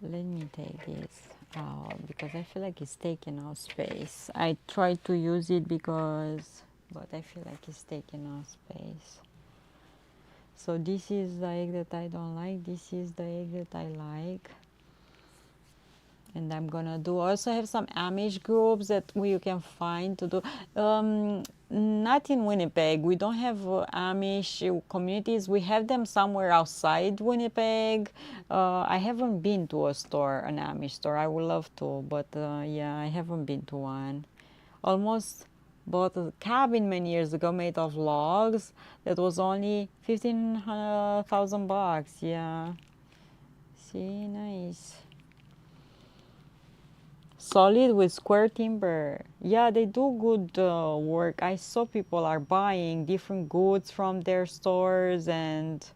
S1: Let me take this out because I feel like it's taking out space. I tried to use it but I feel like it's taking out space. So this is the egg that I don't like. This is the egg that I like. And I'm gonna do, also have some Amish groups that you can find to do. Not in Winnipeg. We don't have Amish communities. We have them somewhere outside Winnipeg. I haven't been to a store, an Amish store. I would love to, but yeah, I haven't been to one. Almost bought a cabin many years ago made of logs that was only $15,000. Yeah. See, nice. Solid with square timber. Yeah, they do good work. I saw people are buying different goods from their stores, and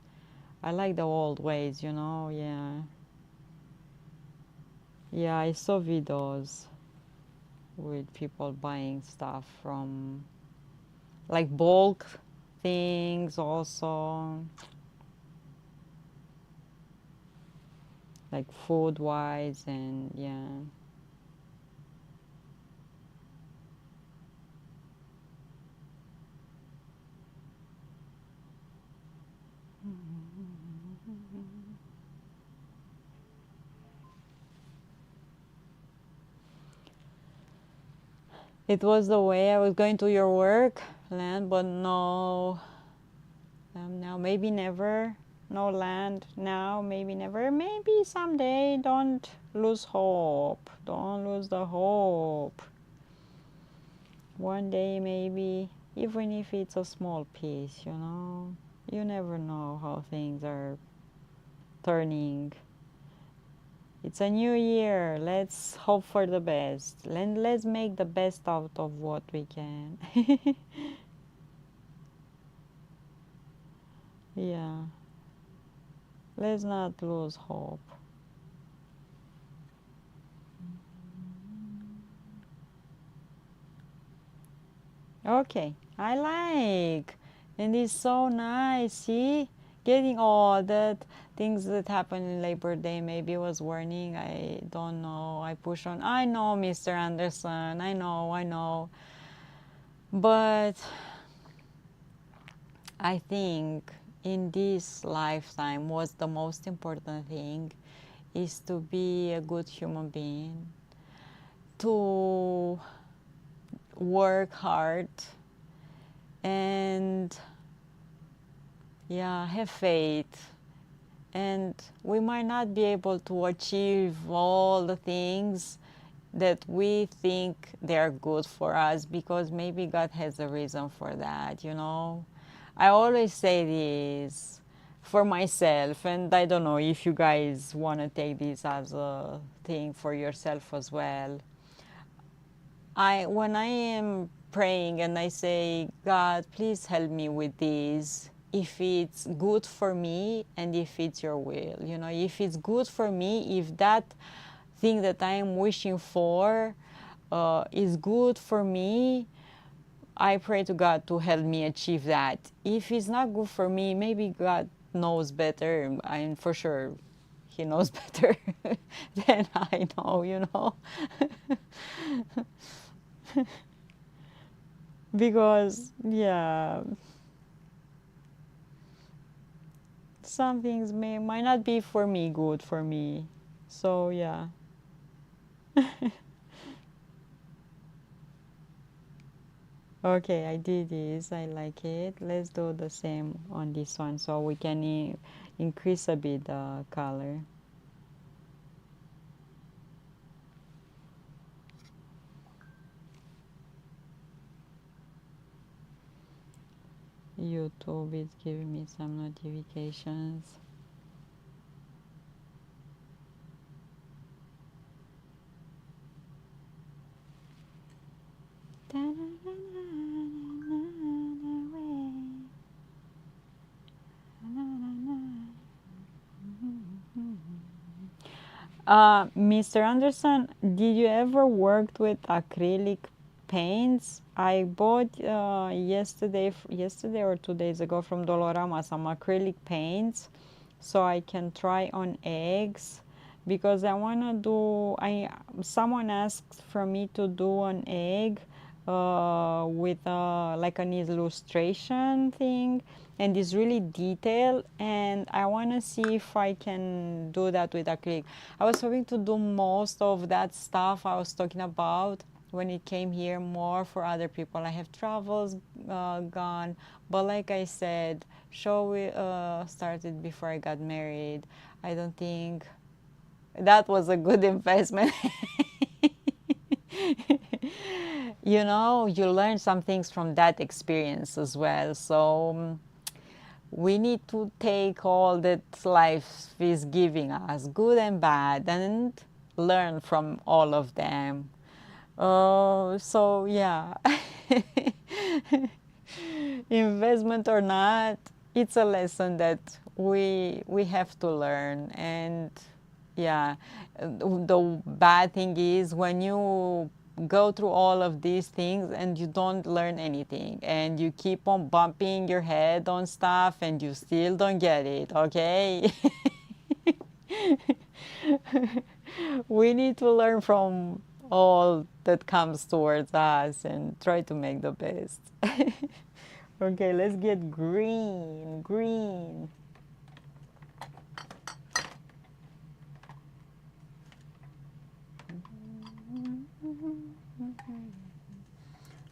S1: I like the old ways, you know. Yeah. Yeah, I saw videos with people buying stuff from like bulk things also, like food wise, and yeah. It was the way I was going to your work, land, but no. Now maybe never. No land now, maybe never. Maybe someday. Don't lose hope. Don't lose the hope. One day maybe, even if it's a small piece, you know. You never know how things are turning. It's a new year. Let's hope for the best. Let's make the best out of what we can. Yeah. Let's not lose hope. Okay, I like. And it's so nice. See? Getting all that things that happened in Labor Day maybe was warning. I don't know. I push on. I know, Mr. Anderson. I know. But I think in this lifetime what's the most important thing is to be a good human being, to work hard, and yeah, have faith. And we might not be able to achieve all the things that we think they're good for us, because maybe God has a reason for that, you know. I always say this for myself, and I don't know if you guys want to take this as a thing for yourself as well. When I am praying and I say, God, please help me with this, if it's good for me and if it's your will, you know, if it's good for me, if that thing that I am wishing for is good for me, I pray to God to help me achieve that. If it's not good for me, maybe God knows better, and for sure He knows better than I know, you know. Because, yeah, some things might not be for me, good for me. So, yeah. Okay, I did this. I like it. Let's do the same on this one so we can increase a bit the color. YouTube is giving me some notifications. Mr. Anderson, did you ever worked with acrylic paints? I bought yesterday or 2 days ago from Dolorama some acrylic paints, so I can try on eggs, because I wanna do. Someone asked for me to do an egg with like an illustration thing, and it's really detailed, and I want to see if I can do that with acrylic. I was hoping to do most of that stuff I was talking about when it came here more for other people. I have travels gone, but like I said, show started before I got married. I don't think that was a good investment. You know, you learn some things from that experience as well. So we need to take all that life is giving us, good and bad, and learn from all of them. So yeah, investment or not, it's a lesson that we have to learn. And yeah, the bad thing is when you go through all of these things and you don't learn anything, and you keep on bumping your head on stuff and you still don't get it, okay? We need to learn from all that comes towards us and try to make the best. Okay, let's get green, green.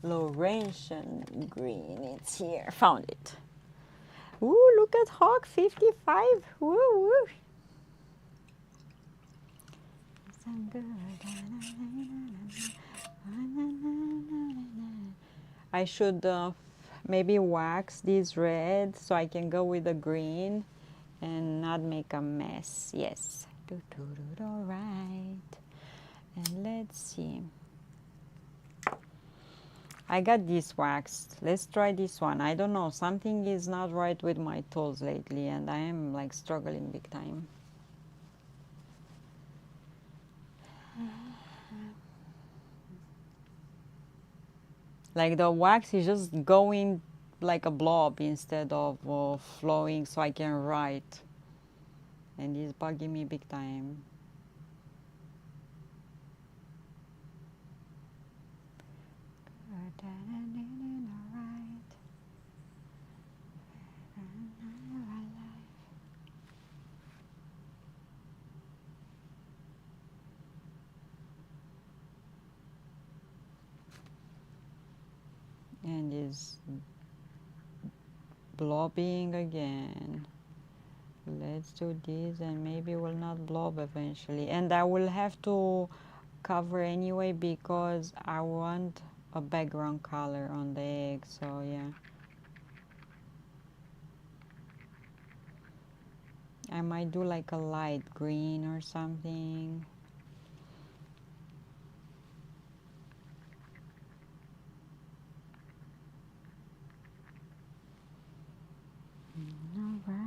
S1: Laurentian green, it's here. Found it. Ooh, look at Hawk 55. Woo, woo. So good. I should maybe wax these red so I can go with the green and not make a mess. Yes. All right. And let's see. I got this waxed. Let's try this one. I don't know. Something is not right with my tools lately, and I am like struggling big time. Like the wax is just going like a blob instead of flowing so I can write. And it's bugging me big time. And is blobbing again. Let's do this and maybe it will not blob eventually. And I will have to cover anyway because I want a background color on the egg, so yeah. I might do like a light green or something. Alright.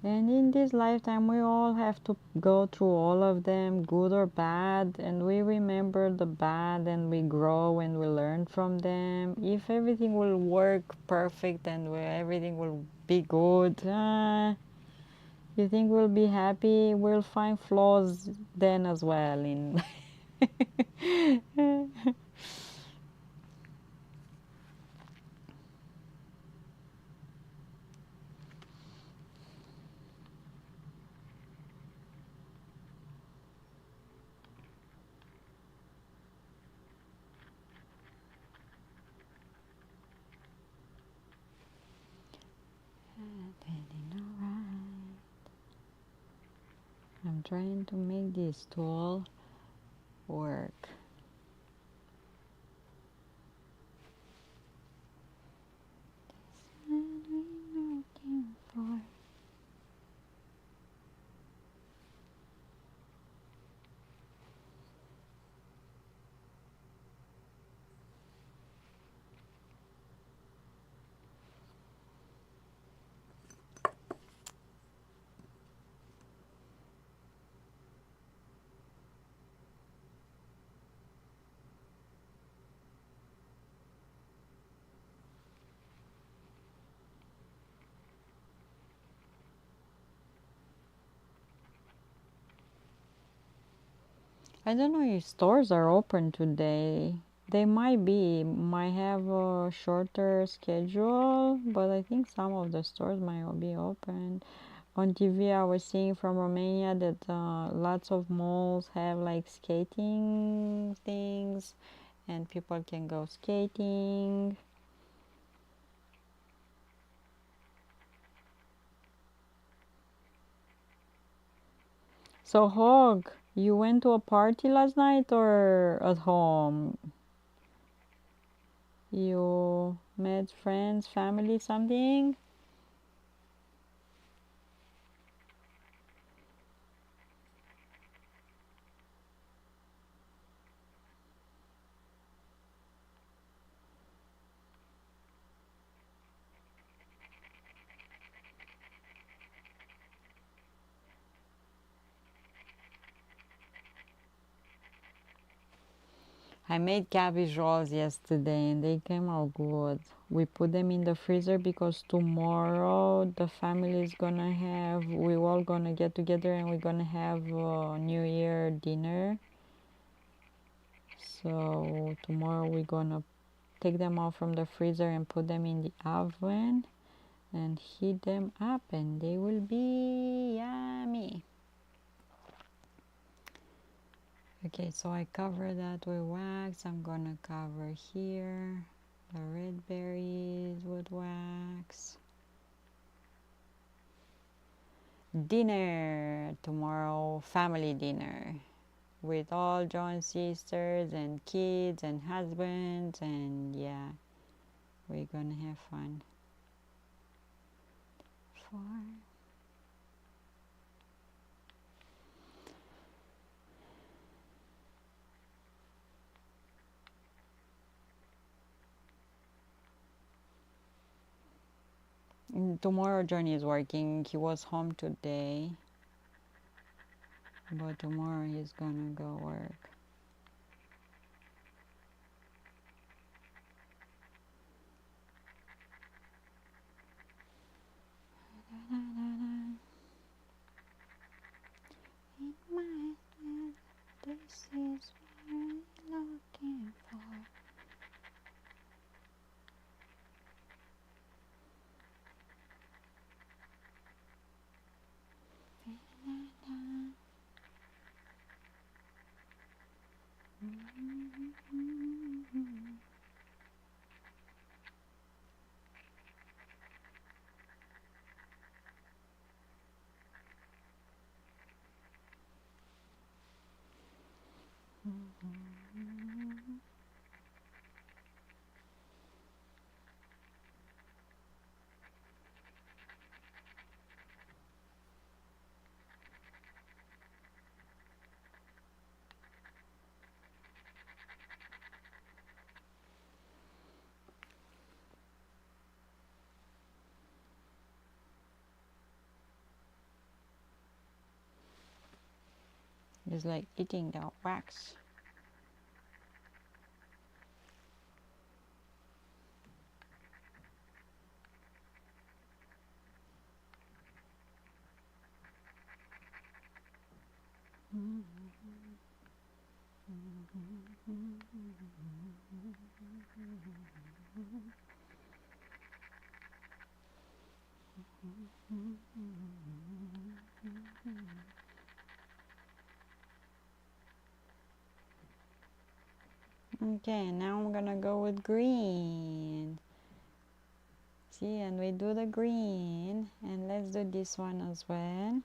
S1: And in this lifetime, we all have to go through all of them, good or bad, and we remember the bad and we grow and we learn from them. If everything will work perfect and everything will be good, you think we'll be happy? We'll find flaws then as well in I'm trying to make this tool work. I don't know if stores are open today. They might have a shorter schedule, but I think some of the stores might be open. On TV, I was seeing from Romania that lots of malls have like skating things and people can go skating. So, Hog, you went to a party last night or at home? You met friends, family, something? I made cabbage rolls yesterday and they came out good. We put them in the freezer because tomorrow the family is gonna have, we all gonna get together and we're gonna have a New Year dinner. So tomorrow we're gonna take them out from the freezer and put them in the oven and heat them up and they will be yummy. Okay, so I cover that with wax. I'm gonna cover here the red berries with wax. Dinner tomorrow, family dinner with all John's sisters and kids and husbands, and yeah, we're gonna have fun. 4. Tomorrow Johnny is working. He was home today, but tomorrow he's gonna go work. In my head, this is what I'm looking for. It's like eating the wax. Okay, now I'm gonna go with green. See, and we do the green, and let's do this one as well.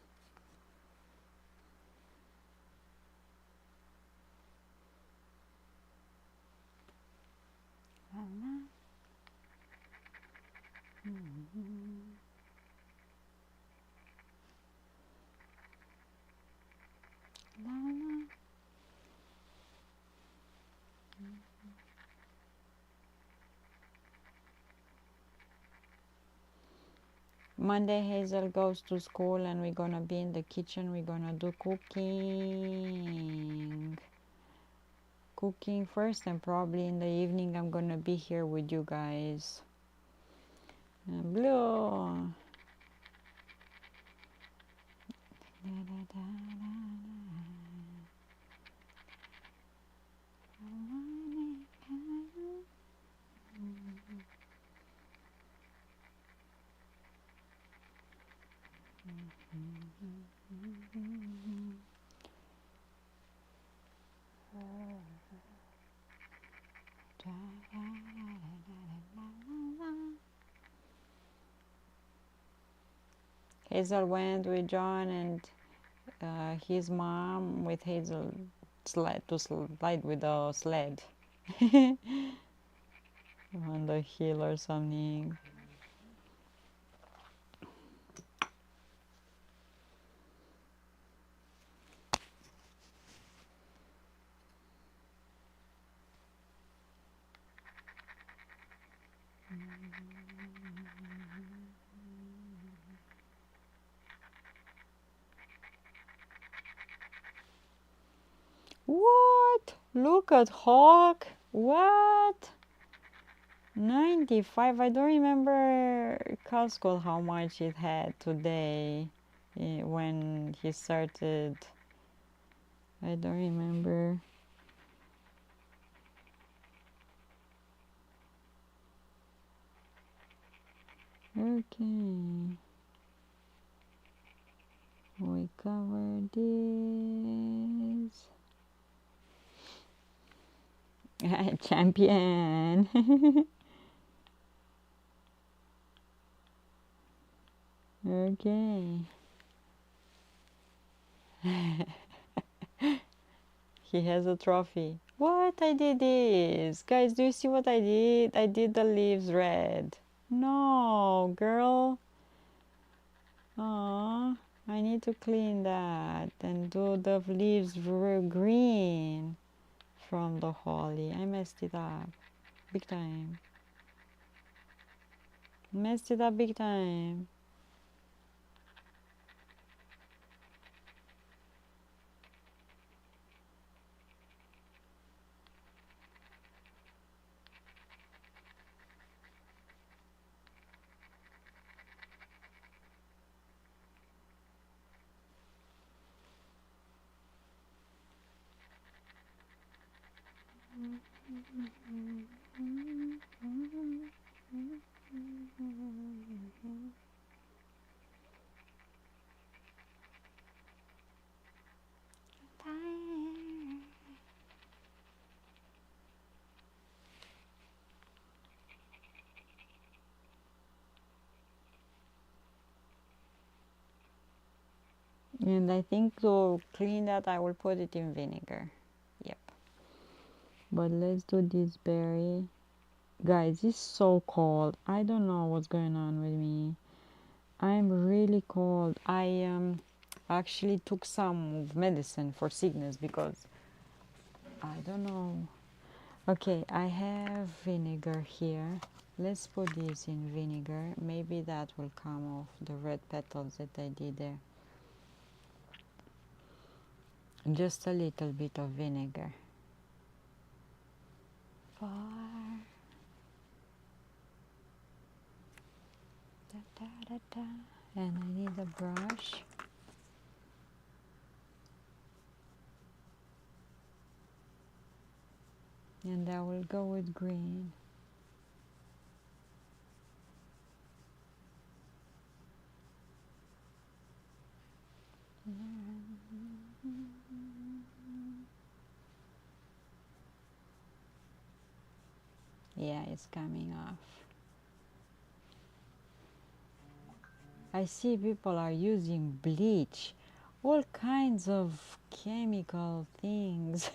S1: Monday Hazel goes to school and we're gonna be in the kitchen. We're gonna do cooking first, and probably in the evening I'm gonna be here with you guys. Blue. Hazel went with John and his mom with Hazel to slide with a sled on the hill or something. What? Look at Hawk. What? 95. I don't remember Costco how much it had today when he started. I don't remember. Okay. We cover this. Champion. Okay. He has a trophy. What? I did this. Guys, do you see what I did? I did the leaves red. No, girl. Aw, I need to clean that and do the leaves green from the holly. I messed it up big time. Messed it up big time. And I think to clean that I will put it in vinegar. Yep. But let's do this berry. Guys, it's so cold. I don't know what's going on with me. I'm really cold. I actually took some medicine for sickness because I don't know. Okay, I have vinegar here. Let's put this in vinegar. Maybe that will come off the red petals that I did there. Just a little bit of vinegar. 4. Da, da, da, da. And I need a brush. And I will go with green. Yeah, it's coming off. I see people are using bleach, all kinds of chemical things.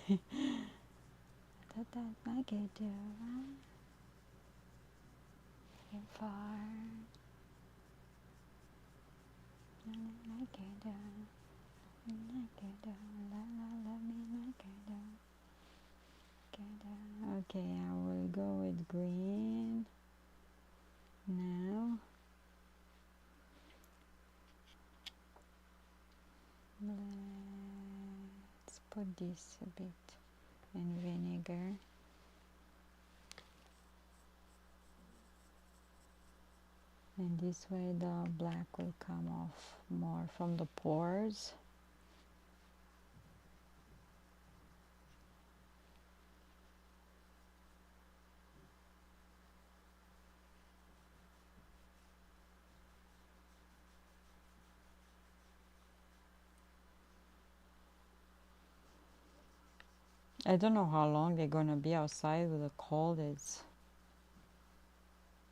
S1: Okay, I will go with green now. Let's put this a bit in vinegar. And this way the black will come off more from the pores. I don't know how long they're gonna be outside with the cold it's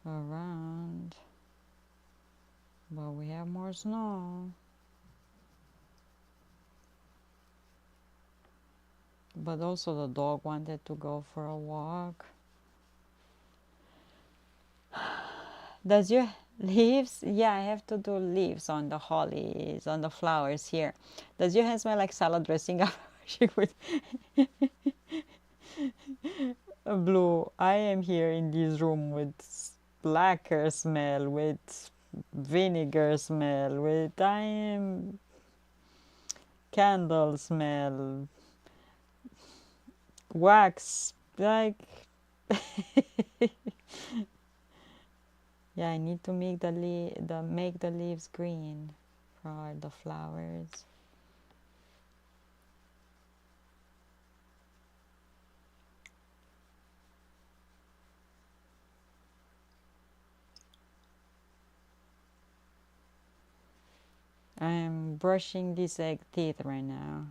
S1: around, but we have more snow. But also the dog wanted to go for a walk. Does your leaves? Yeah, I have to do leaves on the hollies, on the flowers here. Does your hand smell like salad dressing? With blue. I am here in this room with lacquer smell, with vinegar smell, with I am candle smell, wax, like yeah, I need to make make the leaves green for the flowers. I'm brushing these egg teeth right now.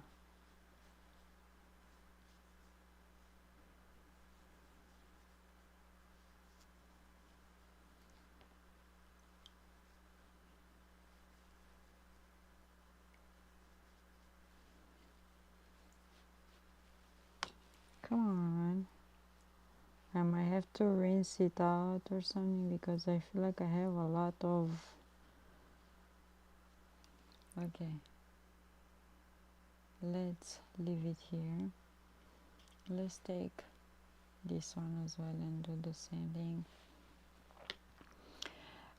S1: Come on. I might have to rinse it out or something because I feel like I have a lot of... Okay. Let's leave it here. Let's take this one as well and do the same thing.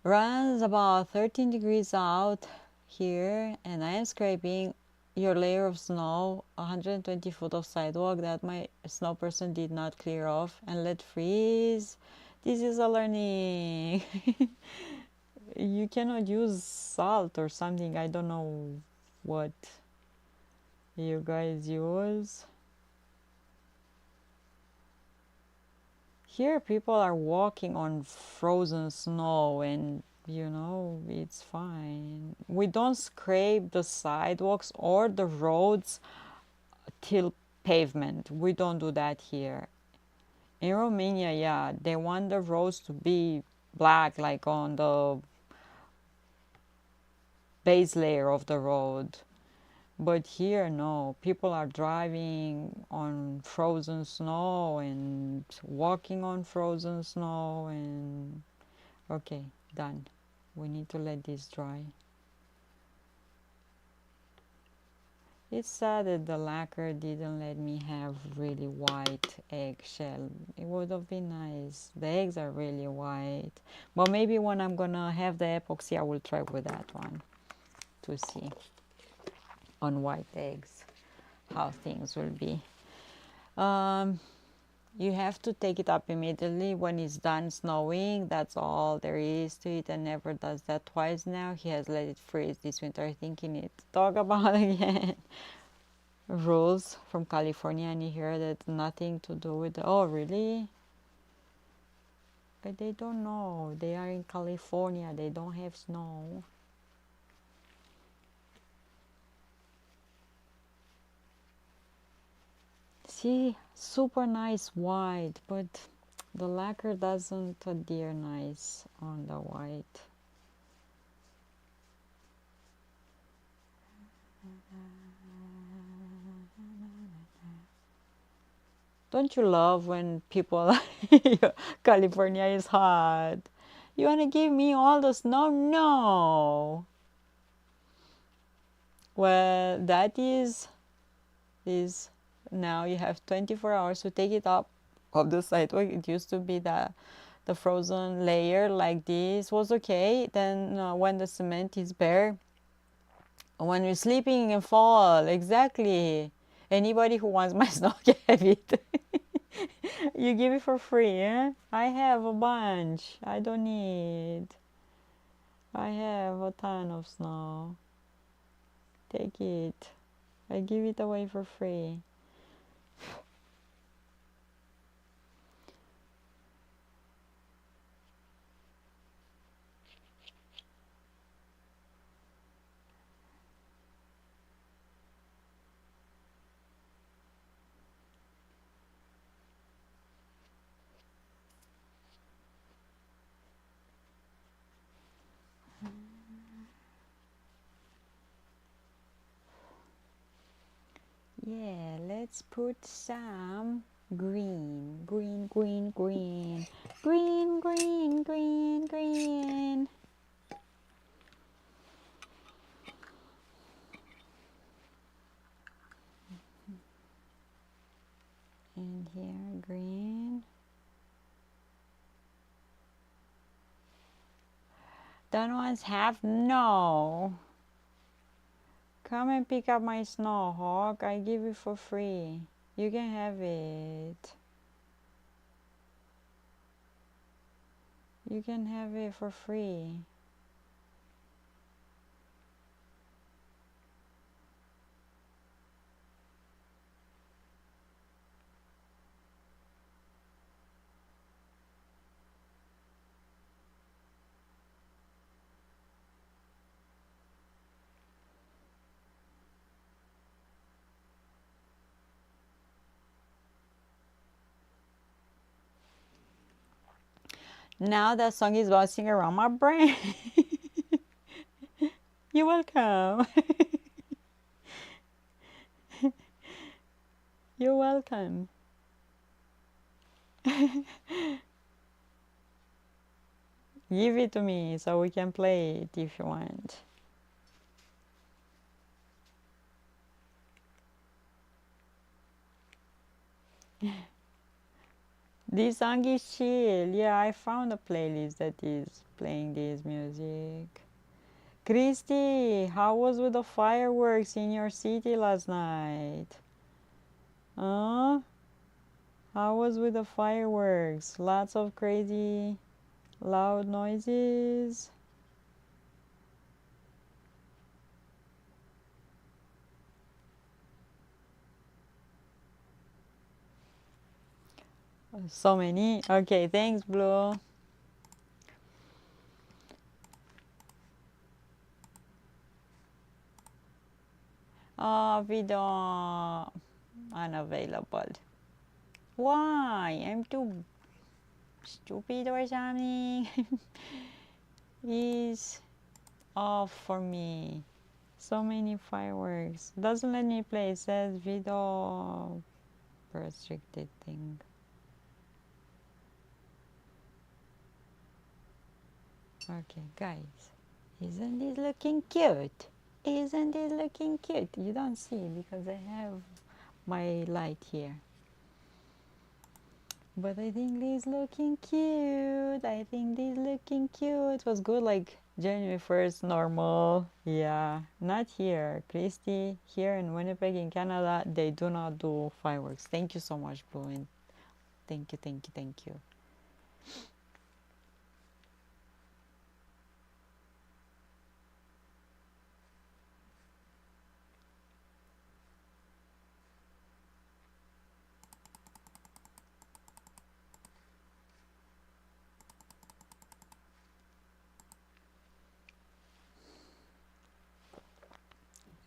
S1: Runs about 13 degrees out here, and I am scraping your layer of snow, 120 foot of sidewalk that my snow person did not clear off, and let freeze. This is a learning. You cannot use salt or something. I don't know what you guys use. Here people are walking on frozen snow and you know, it's fine. We don't scrape the sidewalks or the roads till pavement. We don't do that here. In Romania, yeah, they want the roads to be black, like on the base layer of the road. But here, no. People are driving on frozen snow and walking on frozen snow and... Okay, done. We need to let this dry. It's sad that the lacquer didn't let me have really white eggshell. It would have been nice. The eggs are really white. But maybe when I'm gonna have the epoxy, I will try with that one to see on white eggs. how things will be. You have to take it up immediately when it's done snowing. That's all there is to it, and never does that twice now. He has let it freeze this winter. I think he needs to talk about again. Rules from California, and you hear that nothing to do with oh really? But they don't know. They are in California. They don't have snow. See, super nice white, but the lacquer doesn't adhere nice on the white. Don't you love when people California is hot? You want to give me all the snow? No. Well, that is now you have 24 hours to take it up of the sidewalk. It used to be the frozen layer like this was okay. Then when the cement is bare, when you're sleeping and fall, exactly. Anybody who wants my snow can have it. You give it for free, eh? I have a bunch. I don't need. I have a ton of snow. Take it. I give it away for free. Yeah, let's put some green, green, green, green, green, green, green, green. And here, green. Done ones have no. Come and pick up my snow, Hawk. I give it for free. You can have it. You can have it for free. Now that song is bouncing around my brain. You're welcome. You're welcome. Give it to me so we can play it if you want. This song is chill. Yeah, I found a playlist that is playing this music. Christy, how was with the fireworks in your city last night? Huh? How was with the fireworks? Lots of crazy loud noises. So many. Okay, thanks, Blue. Oh, we don't. Unavailable. Why? I'm too stupid or something? Is off for me. So many fireworks. Doesn't let me play. It says video restricted thing. Okay, guys. Isn't this looking cute? Isn't it looking cute? You don't see because I have my light here. But I think this looking cute. I think this looking cute. It was good like January 1st, normal. Yeah, not here. Christy, here in Winnipeg in Canada, they do not do fireworks. Thank you so much, Blue. And thank you, thank you, thank you.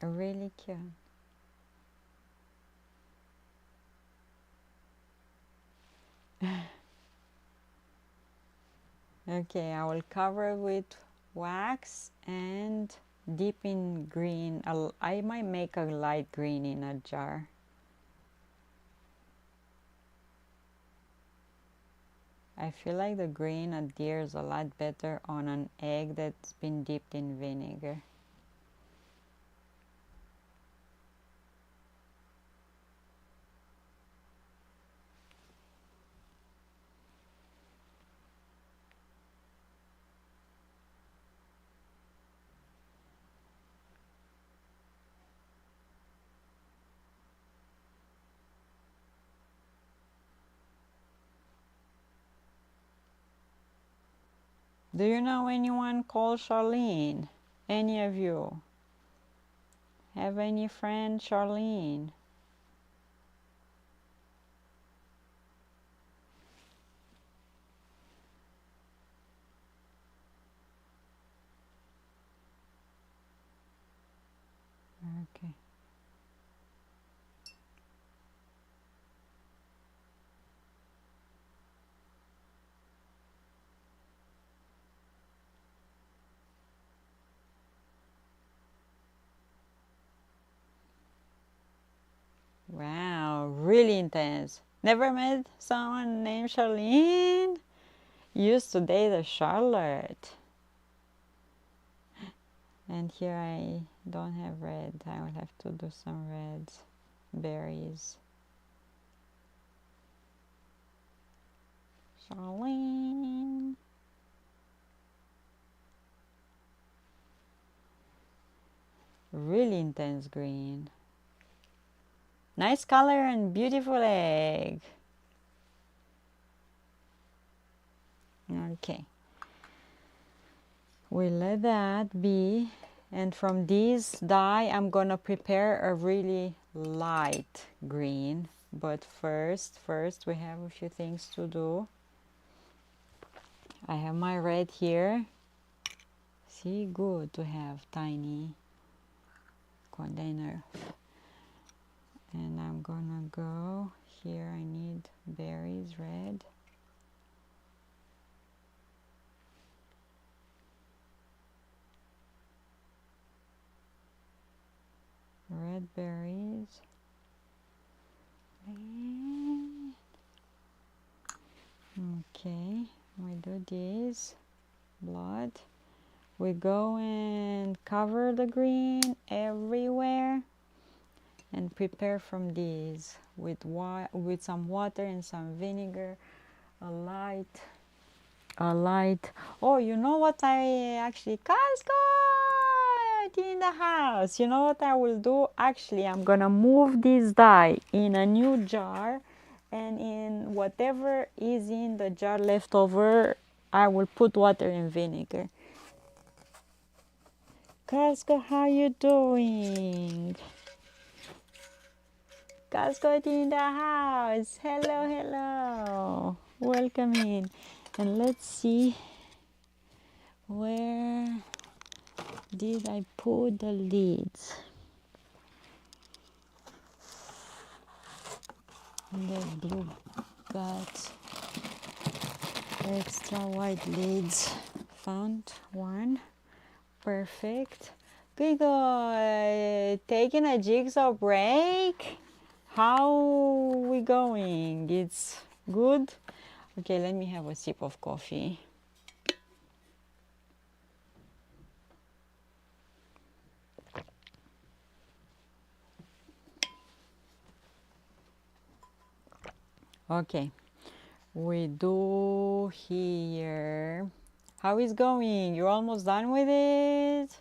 S1: Really cute. Okay, I will cover with wax and dip in green. I might make a light green in a jar. I feel like the green adheres a lot better on an egg that's been dipped in vinegar. Do you know anyone called Charlene? Any of you? Have any friend Charlene? Okay. Wow, really intense. Never met someone named Charlene? Used to date a Charlotte. And here I don't have red. I will have to do some reds. Berries. Charlene. Really intense green. Nice color and beautiful egg. Okay. We let that be. And from this dye, I'm gonna prepare a really light green. But first we have a few things to do. I have my red here. See, good to have tiny container. And I'm gonna go here. I need berries, red. Red berries. Okay, we do this. Blood. We go and cover the green everywhere and prepare from these with some water and some vinegar, a light. Oh, you know what I actually, Casco in the house. You know what I will do? Actually, I'm gonna move this dye in a new jar, and in whatever is in the jar left over, I will put water and vinegar. Casco, how you doing? Casco in the house. Hello, hello. Welcome in. And let's see, where did I put the lids? The blue got extra white lids. Found one. Perfect. We go taking a jigsaw break. How we going? It's good. Okay, let me have a sip of coffee. Okay, we do here How is going? You're almost done with it?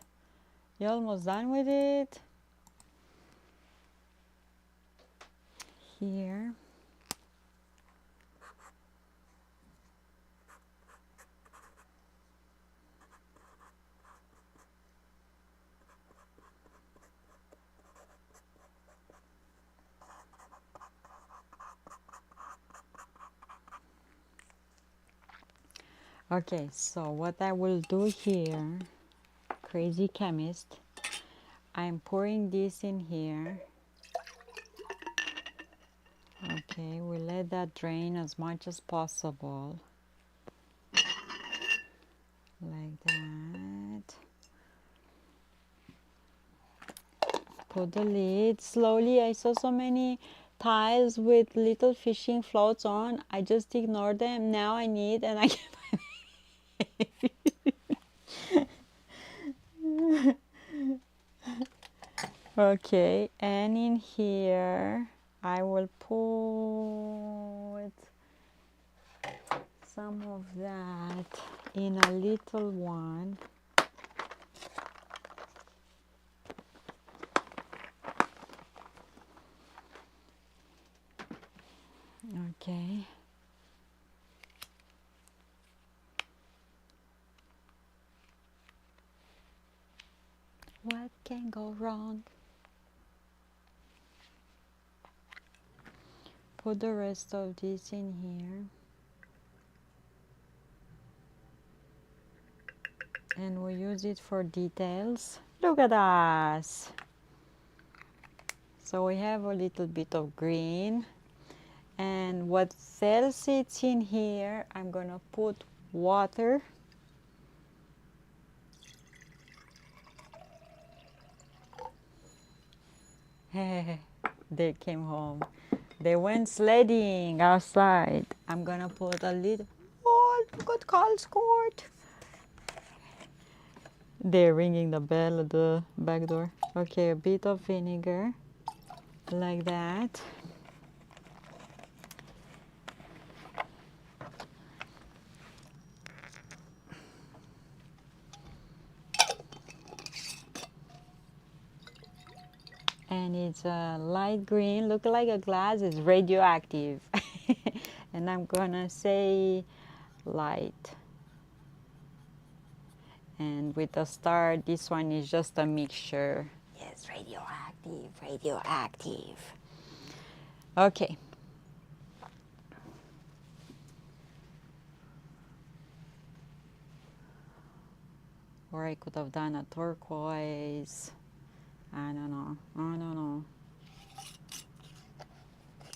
S1: You're almost done with it? Here. Okay, so what I will do here, crazy chemist, I'm pouring this in here. Okay, we let that drain as much as possible. Like that. Put the lid slowly. I saw so many tiles with little fishing floats on. I just ignored them. Now I need and I can Okay, and in here I will put some of that in a little one. Okay. What can go wrong? Put the rest of this in here. And we use it for details. Look at us! So we have a little bit of green. And what else it's in here, I'm gonna put water. They came home. They went sledding outside. I'm gonna put a little. Oh, look at Carl's court. They're ringing the bell at the back door. Okay, a bit of vinegar, like that. And it's a light green, look like a glass, it's radioactive. And I'm gonna say light. And with the star, this one is just a mixture. Yes, radioactive, radioactive. Okay. Or I could have done a turquoise. I don't know. I don't know.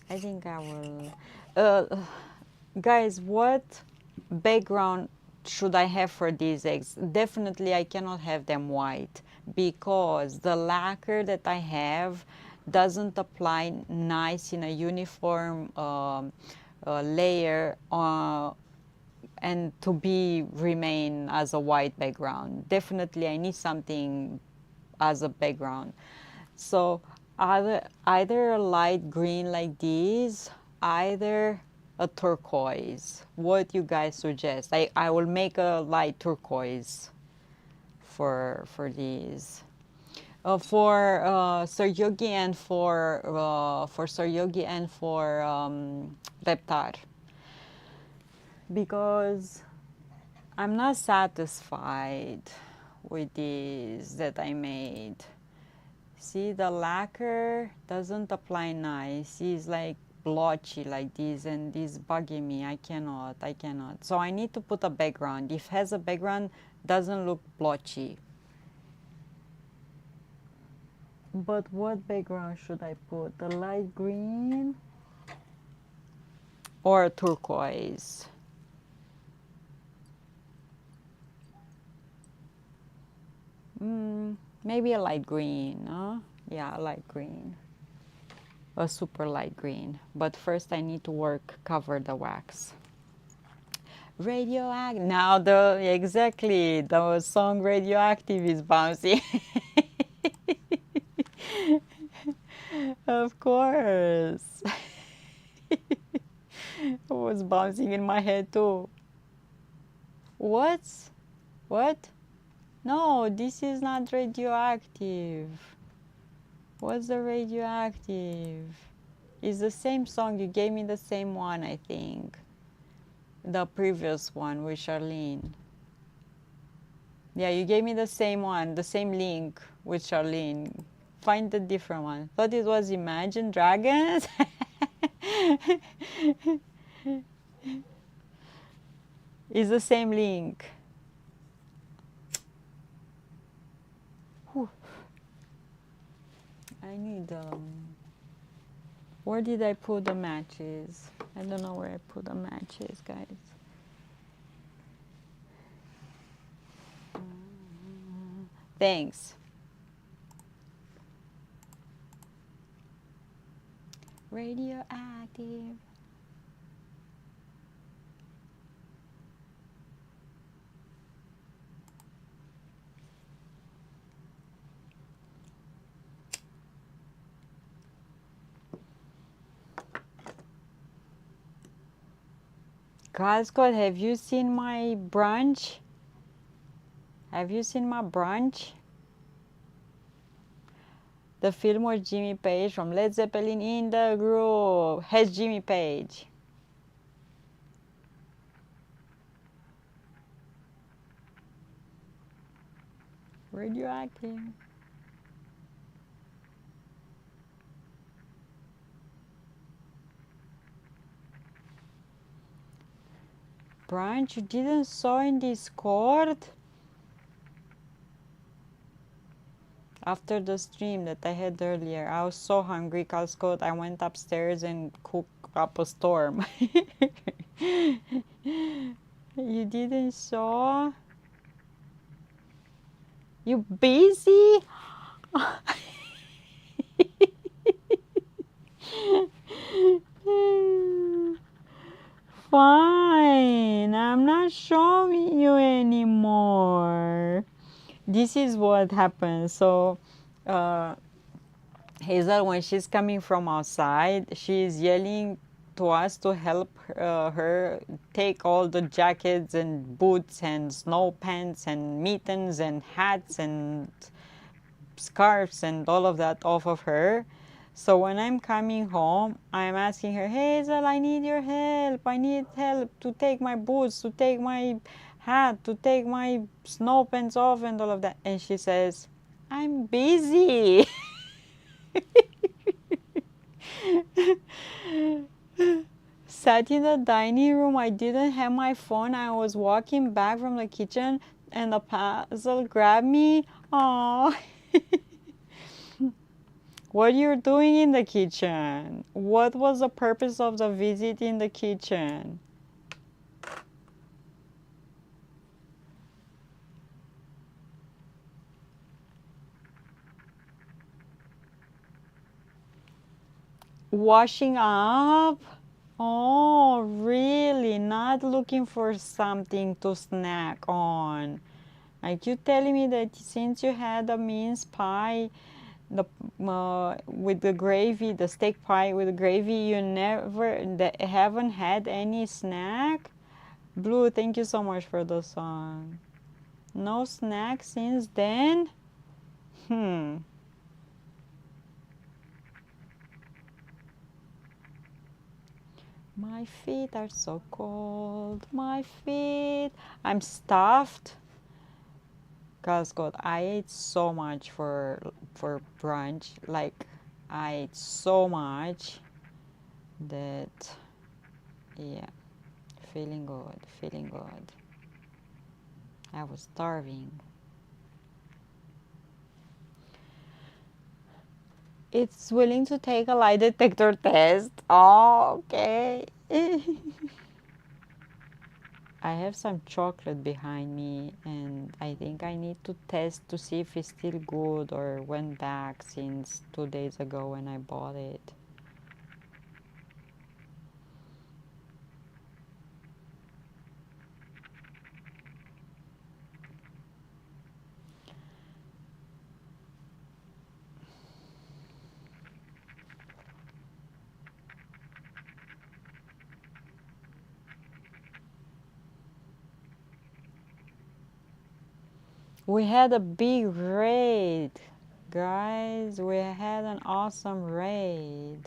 S1: I think I will. Guys, what background should I have for these eggs? Definitely I cannot have them white because the lacquer that I have doesn't apply nice in a uniform layer and to be remain as a white background. Definitely I need something as a background. So either a light green like this, either a turquoise. What you guys suggest? I will make a light turquoise for these. For Sir Yogi and for Sir Yogi and for Reptar. Because I'm not satisfied with these that I made. See, the lacquer doesn't apply nice. It's like blotchy like this, and this bugging me. I cannot. So I need to put a background. If it has a background, doesn't look blotchy. But what background should I put? The light green or turquoise? Maybe a light green, huh? Yeah, a light green. A super light green. But first I need to cover the wax. Radioactive. Now exactly, the song Radioactive is bouncing. Of course. It was bouncing in my head too. What? What? No, this is not radioactive. What's the radioactive? It's the same song. You gave me the same one, I think. The previous one with Charlene. Yeah, you gave me the same one, the same link with Charlene. Find the different one. Thought it was Imagine Dragons. It's the same link. Whew. I need where did I put the matches? I don't know where I put the matches, guys. Thanks. Radioactive. God, Scott, have you seen my brunch? Have you seen my brunch? The film with Jimmy Page from Led Zeppelin in the group has Jimmy Page. Radioactive. Brunch, you didn't saw in Discord? After the stream that I had earlier, I was so hungry, Calscott. I went upstairs and cooked up a storm. You didn't saw? You busy? Fine, I'm not showing you anymore. This is what happens. So, Hazel, when she's coming from outside, she's yelling to us to help her take all the jackets and boots and snow pants and mittens and hats and scarves and all of that off of her. So when I'm coming home, I'm asking her, Hazel, I need your help. I need help to take my boots, to take my hat, to take my snow pants off and all of that. And she says, I'm busy. Sat in the dining room. I didn't have my phone. I was walking back from the kitchen and the puzzle grabbed me. Oh. What you're doing in the kitchen? What was the purpose of the visit in the kitchen? Washing up? Oh, really? Not looking for something to snack on. Like you telling me that since you had a mince pie, the with the gravy, the steak pie with the gravy, you haven't had any snack? Blue, thank you so much for the song. No snack since then? My feet are so cold. My feet. I'm stuffed. Cause God, I ate so much for brunch. Like I ate so much that yeah, feeling good, feeling good. I was starving. It's willing to take a lie detector test. Oh, okay. I have some chocolate behind me and I think I need to test to see if it's still good or went back since 2 days ago when I bought it. We had a big raid, guys. We had an awesome raid.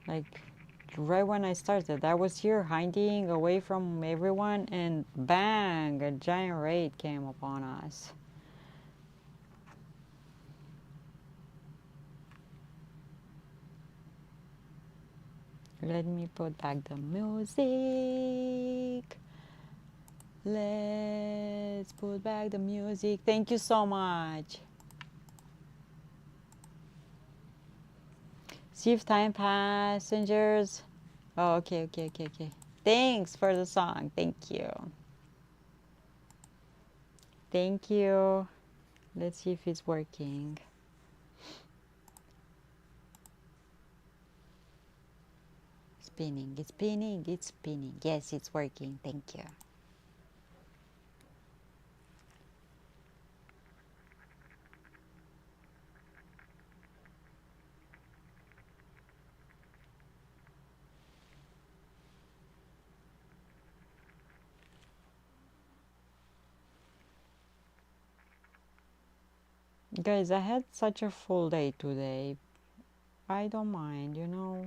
S1: Like, right when I started, I was here hiding away from everyone, and bang, a giant raid came upon us. Let me put back the music. Let's put back the music. Thank you so much. See if time passengers. Oh, okay. Thanks for the song. Thank you. Thank you. Let's see if it's working. Spinning, it's spinning, it's spinning. Yes, it's working. Thank you. Guys, I had such a full day today. I don't mind, you know.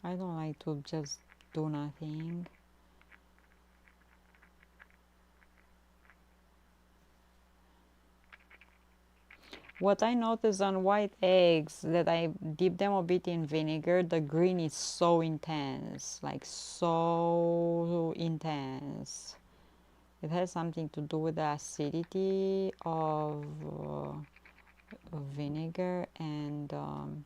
S1: I don't like to just do nothing. What I noticed on white eggs that I dip them a bit in vinegar, the green is so intense, like so intense. It has something to do with the acidity of vinegar and time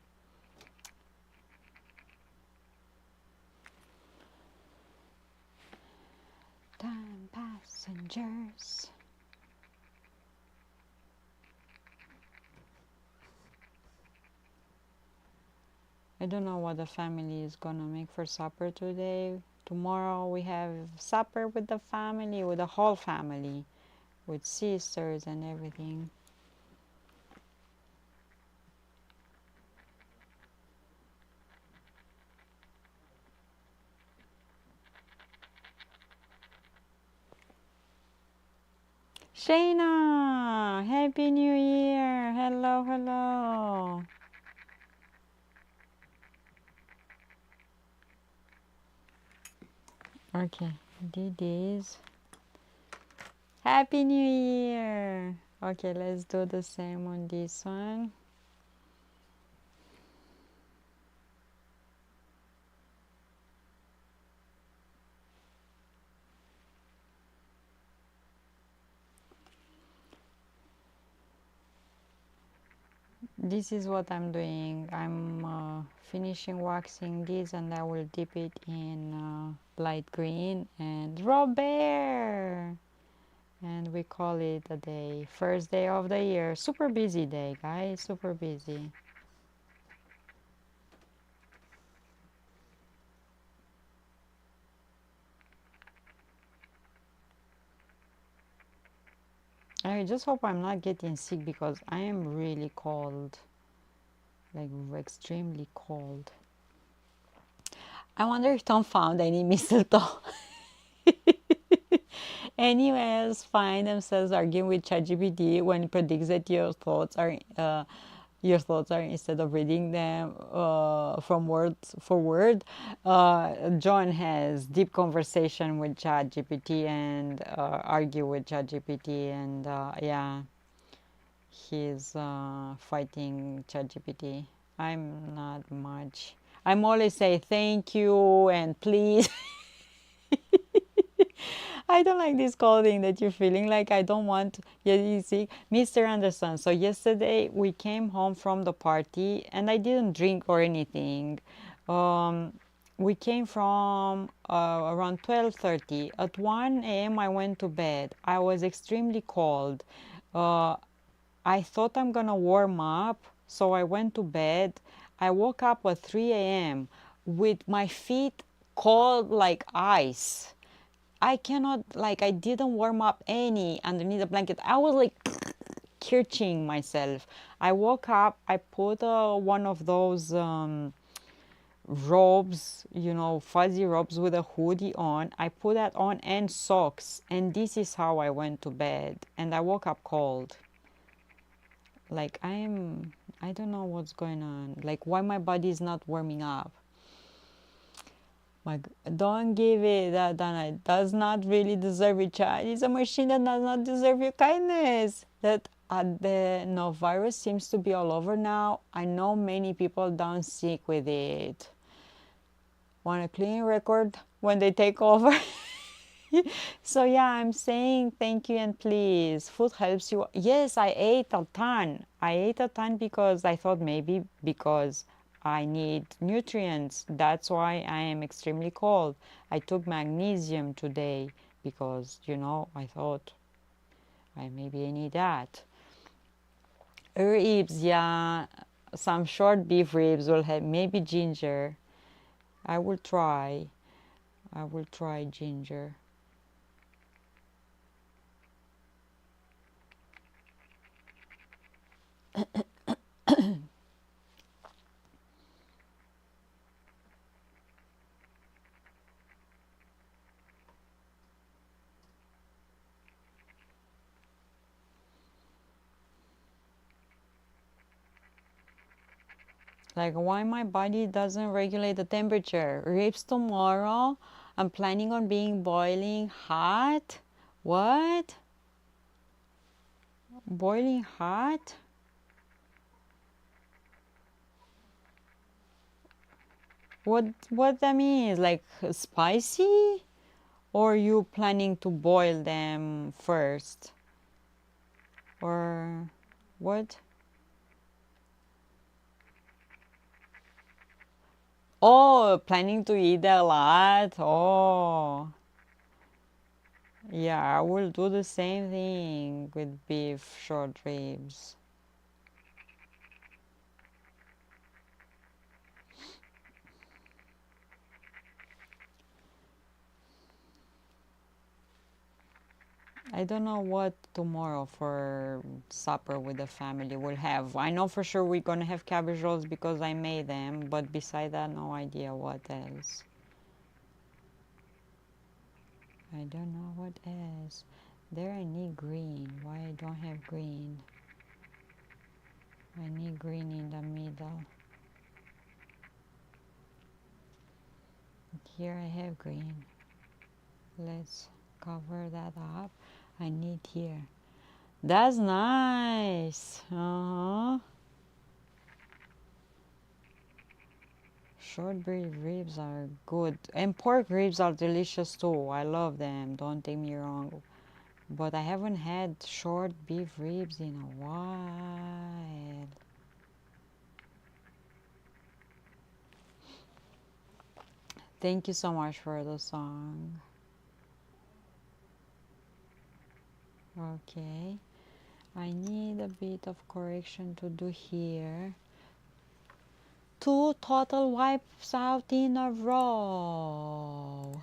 S1: passengers. I don't know what the family is gonna make for supper today. Tomorrow we have supper with the family, with the whole family, with sisters and everything. Shayna, Happy New Year! Hello, hello. Okay, did this. Happy New Year! Okay, let's do the same on this one. This is what I'm doing. I'm finishing waxing this, and I will dip it in light green and raw bear. And we call it a day. First day of the year. Super busy day, guys. Super busy. I just hope I'm not getting sick because I am really cold. Like extremely cold. I wonder if Tom found any mistletoe. Anyways, find themselves arguing with ChatGPT when it predicts that your thoughts are, instead of reading them from word for word. John has deep conversation with ChatGPT and argue with ChatGPT, and yeah, he's fighting ChatGPT. I'm not much. I'm always say thank you and please. I don't like this clothing that you're feeling like I don't want. Yeah, you see, Mr. Anderson. So yesterday we came home from the party and I didn't drink or anything. We came from around 12:30. At 1 a.m. I went to bed. I was extremely cold. Uh, I thought I'm gonna warm up, so I went to bed. I woke up at 3 a.m. with my feet cold like ice. I cannot, like, I didn't warm up any underneath the blanket. I was like catching myself. I woke up, I put one of those robes, you know, fuzzy robes with a hoodie on. I put that on and socks, and this is how I went to bed. And I woke up cold. Like I don't know what's going on. Like why my body is not warming up. Like, don't give it that Dana. It does not really deserve your child. It's a machine that does not deserve your kindness. That the no virus seems to be all over now. I know many people down sick with it. Want a clean record when they take over? So yeah, I'm saying thank you and please. Food helps you. Yes, I ate a ton. I ate a ton because I thought maybe because I need nutrients. That's why I am extremely cold. I took magnesium today because, you know, I thought maybe I need that. Ribs, yeah, some short beef ribs will have maybe ginger. I will try. I will try ginger. Like why my body doesn't regulate the temperature. Ribs tomorrow. I'm planning on being boiling hot. What? Boiling hot? What that means? Like spicy? Or you planning to boil them first? Or what? Oh, planning to eat a lot? Oh. Yeah, I will do the same thing with beef short ribs. I don't know what tomorrow for supper with the family will have. I know for sure we're gonna have cabbage rolls because I made them, but beside that, no idea what else. I don't know what else. There I need green. Why I don't have green? I need green in the middle. Here I have green. Let's cover that up. I need here. That's nice. Short-breed ribs are good. And pork ribs are delicious too. I love them. Don't take me wrong. But I haven't had short beef ribs in a while. Thank you so much for the song. Okay. I need a bit of correction to do here. 2 total wipes out in a row.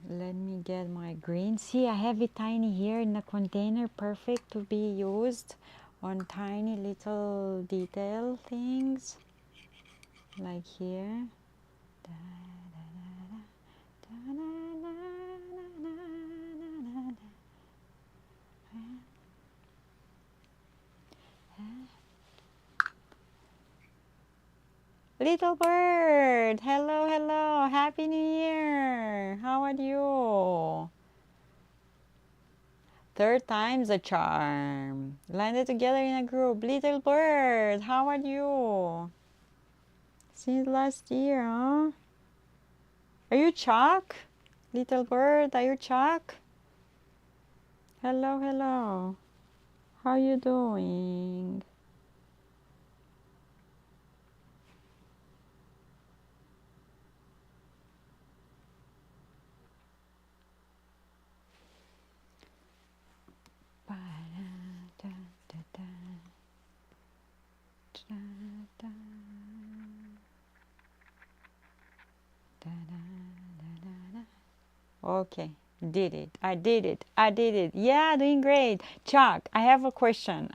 S1: Let me get my green. See, I have it tiny here in the container, perfect to be used on tiny little detail things, like here. Little bird, hello, hello, happy new year. How are you? Third time's a charm. Landed together in a group. Little bird, how are you? Since last year, huh? Are you Chuck? Little bird, are you Chuck? Hello, hello. How you doing? Okay, did it. I did it. I did it. Yeah, doing great. Chuck, I have a question.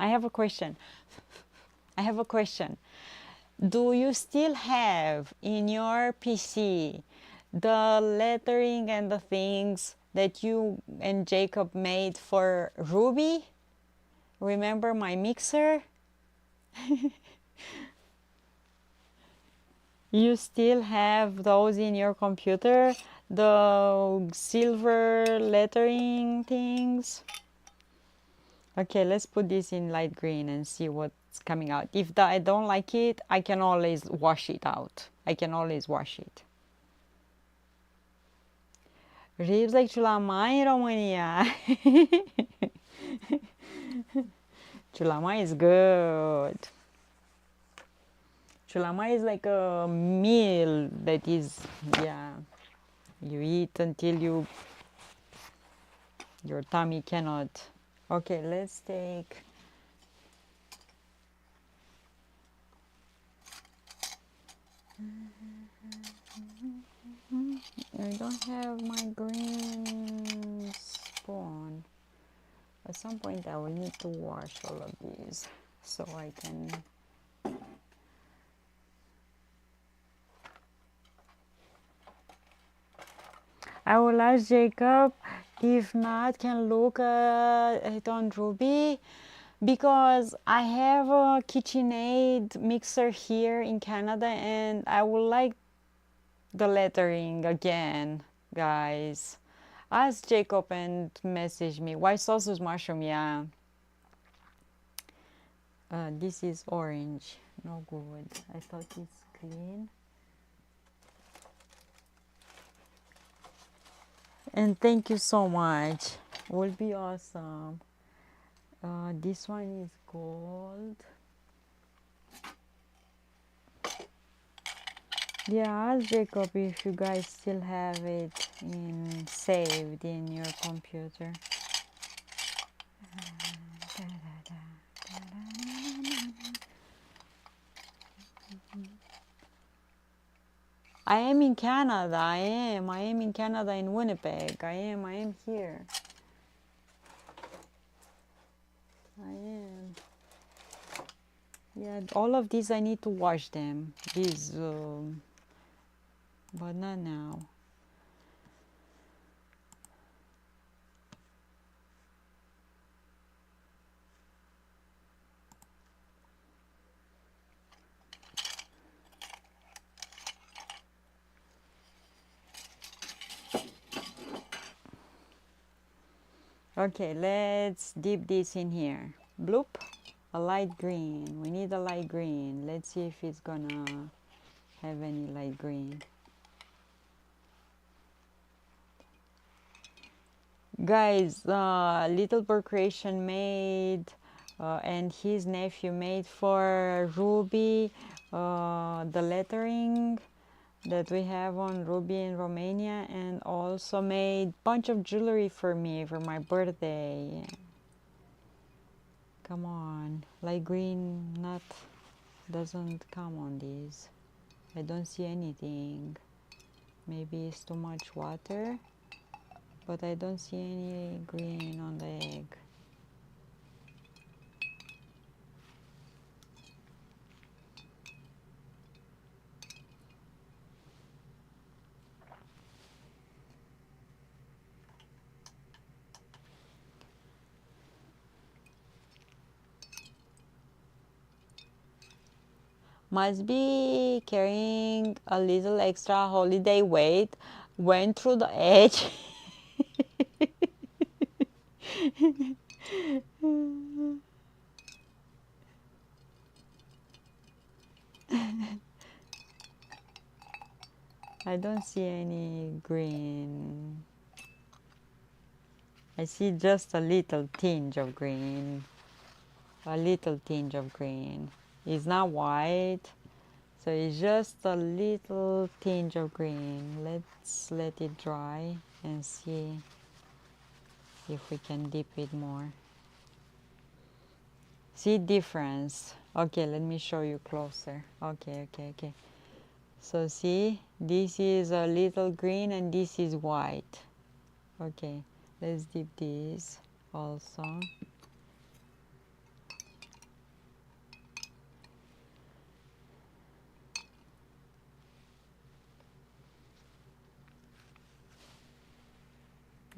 S1: I have a question. Do you still have in your PC the lettering and the things that you and Jacob made for Ruby? Remember my mixer? You still have those in your computer? The silver lettering things? Okay, let's put this in light green and see what's coming out. If I don't like it, I can always wash it out. I can always wash it. Ribs like ciulamai în România. Ciulamai is good. Ciulamai is like a meal that is, yeah, you eat until your tummy cannot. Okay, let's take I don't have my green spoon. At some point I will need to wash all of these so I can I will ask Jacob, if not, can look it on Ruby, because I have a KitchenAid mixer here in Canada and I would like the lettering again, guys. Ask Jacob and message me. White sauce mushroom, yeah. This is orange, no good. I thought it's clean. And thank you so much. Will be awesome. This one is gold. Yeah, ask Jacob if you guys still have it saved in your computer. I am in Canada. I am in Canada, in Winnipeg. I am here. I am. Yeah, all of these I need to wash them. These, but not now. Okay, let's dip this in here. Bloop. A light green. We need a light green. Let's see if it's gonna have any light green. Guys, Little Bird Creation made and his nephew made for Ruby the lettering that we have on Ruby in Romania, and also made bunch of jewelry for me for my birthday. Come on, light green doesn't come on these. I don't see anything. Maybe it's too much water, but I don't see any green on the egg. Must be carrying a little extra holiday weight. Went through the edge. I don't see any green. I see just a little tinge of green. A little tinge of green. It's not white, so it's just a little tinge of green. Let's let it dry and see if we can dip it more. See difference? Okay, let me show you closer. Okay. So see, this is a little green and this is white. Okay, let's dip this also.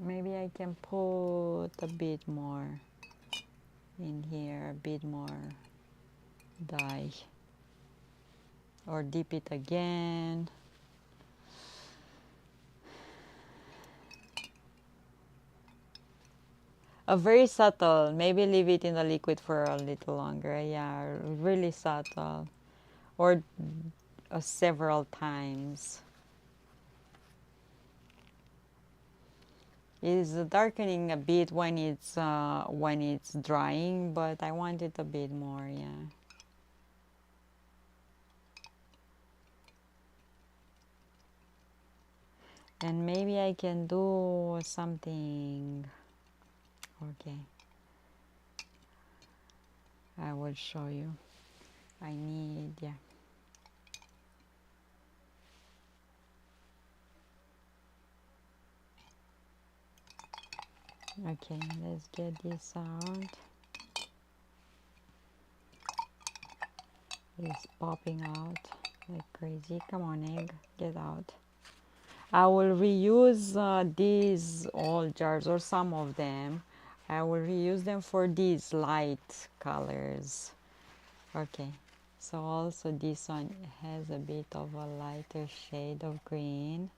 S1: Maybe I can put a bit more in here, a bit more dye, or dip it again. A very subtle, maybe leave it in the liquid for a little longer. Yeah, really subtle, or several times. It's darkening a bit when it's drying, but I want it a bit more. Yeah. And maybe I can do something. Okay. I will show you. I need, yeah. Okay, let's get this out. It's popping out like crazy. Come on, egg, get out. I will reuse these old jars, or some of them. I will reuse them for these light colors. Okay, so also this one has a bit of a lighter shade of green.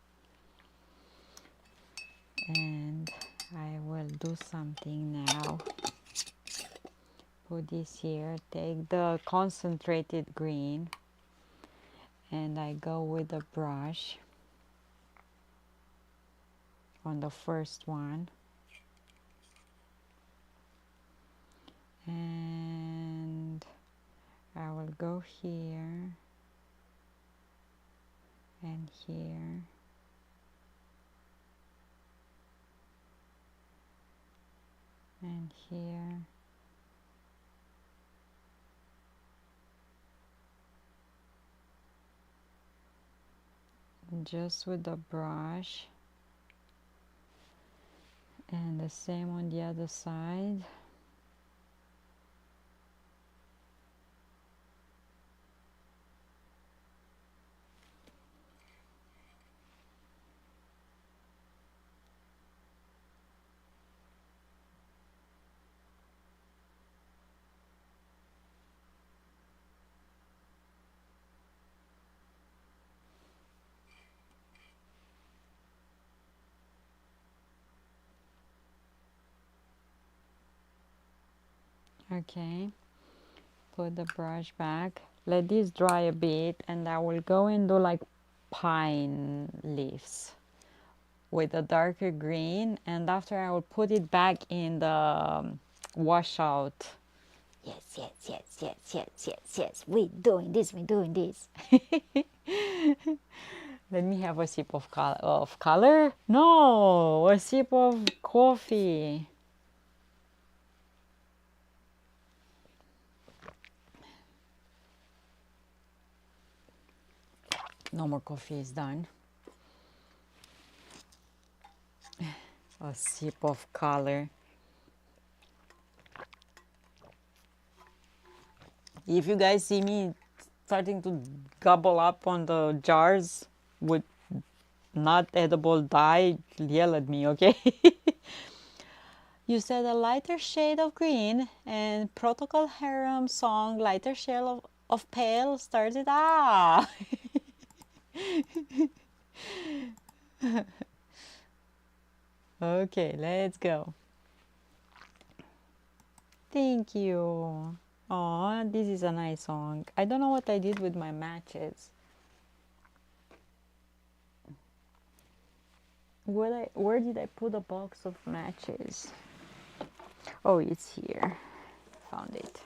S1: And I will do something now. Put this here, take the concentrated green, and I go with the brush on the first one. And I will go here and here. And here. Just with the brush. And the same on the other side. Okay, put the brush back. Let this dry a bit, and I will go and do like pine leaves with a darker green, and after I will put it back in the washout. Yes, yes, yes, yes, yes, yes, yes. We're doing this, we're doing this. Let me have a sip of color. No, a sip of coffee. No more coffee is done. A sip of color. If you guys see me starting to gobble up on the jars with not edible dye, yell at me, okay? You said a lighter shade of green, and Protocol Harem song lighter shade of pale started. Ah! Okay, let's go. Thank you. Oh, this is a nice song. I don't know what I did with my matches. Where did I put a box of matches? Oh, it's here. Found it.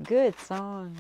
S1: Good song.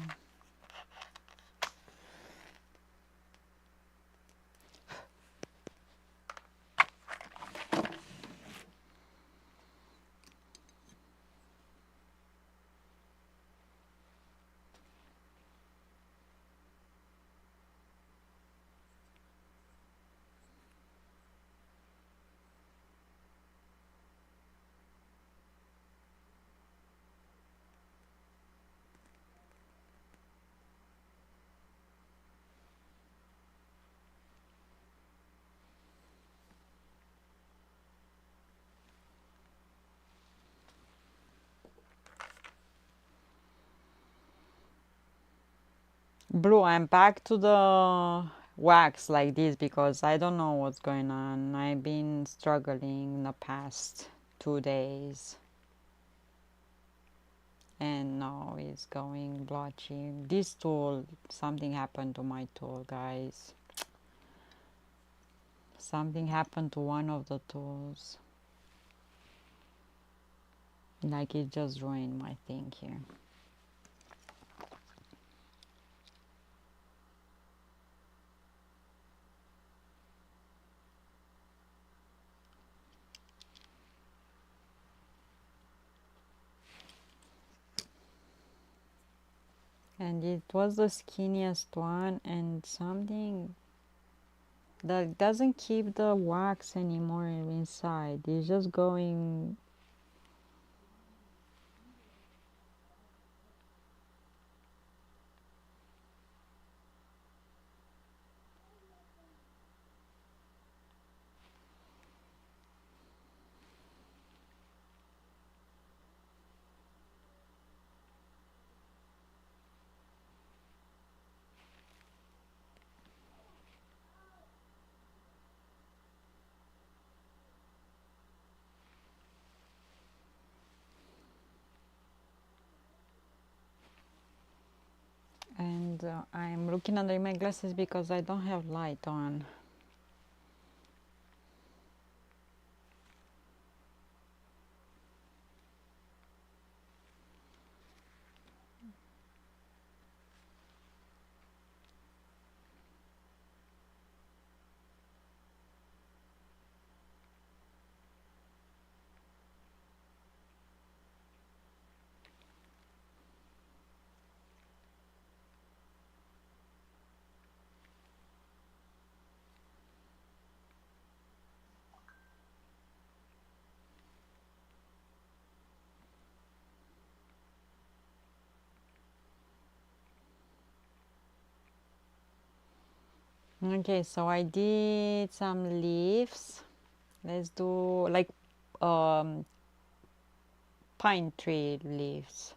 S1: Blue, I'm back to the wax like this because I don't know what's going on. I've been struggling the past 2 days. And now it's going blotchy. This tool, something happened to my tool, guys. Something happened to one of the tools. Like it just ruined my thing here. And it was the skinniest one, and something that doesn't keep the wax anymore inside. It's just going. And I'm looking under my glasses because I don't have light on. Okay, so I did some leaves. Let's do like um, pine tree leaves.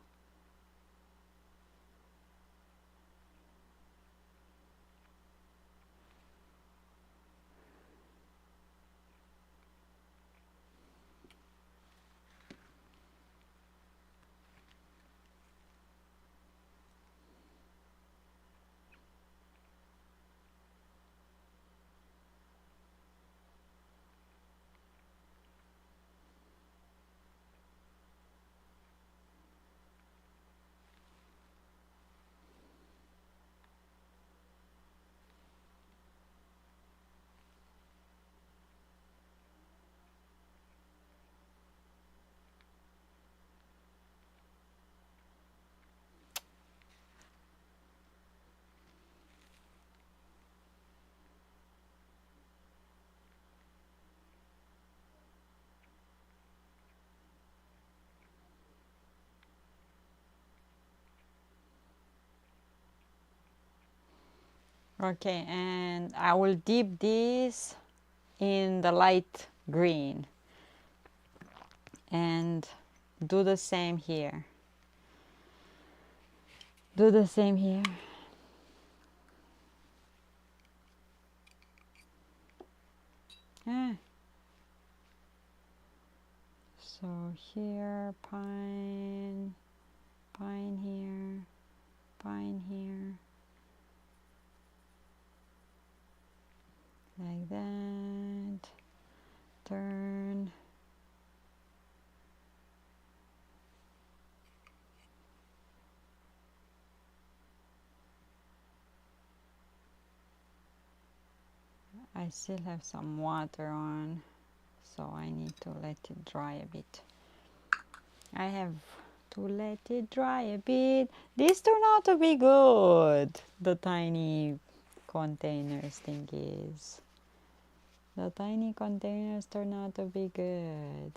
S1: Okay, and I will dip this in the light green and do the same here. Do the same here. Ah. So here, pine, pine here, pine here. Like that. Turn. I still have some water on, so I need to let it dry a bit. I have to let it dry a bit. This turned out to be good. The tiny containers thingies. The tiny containers turn out to be good.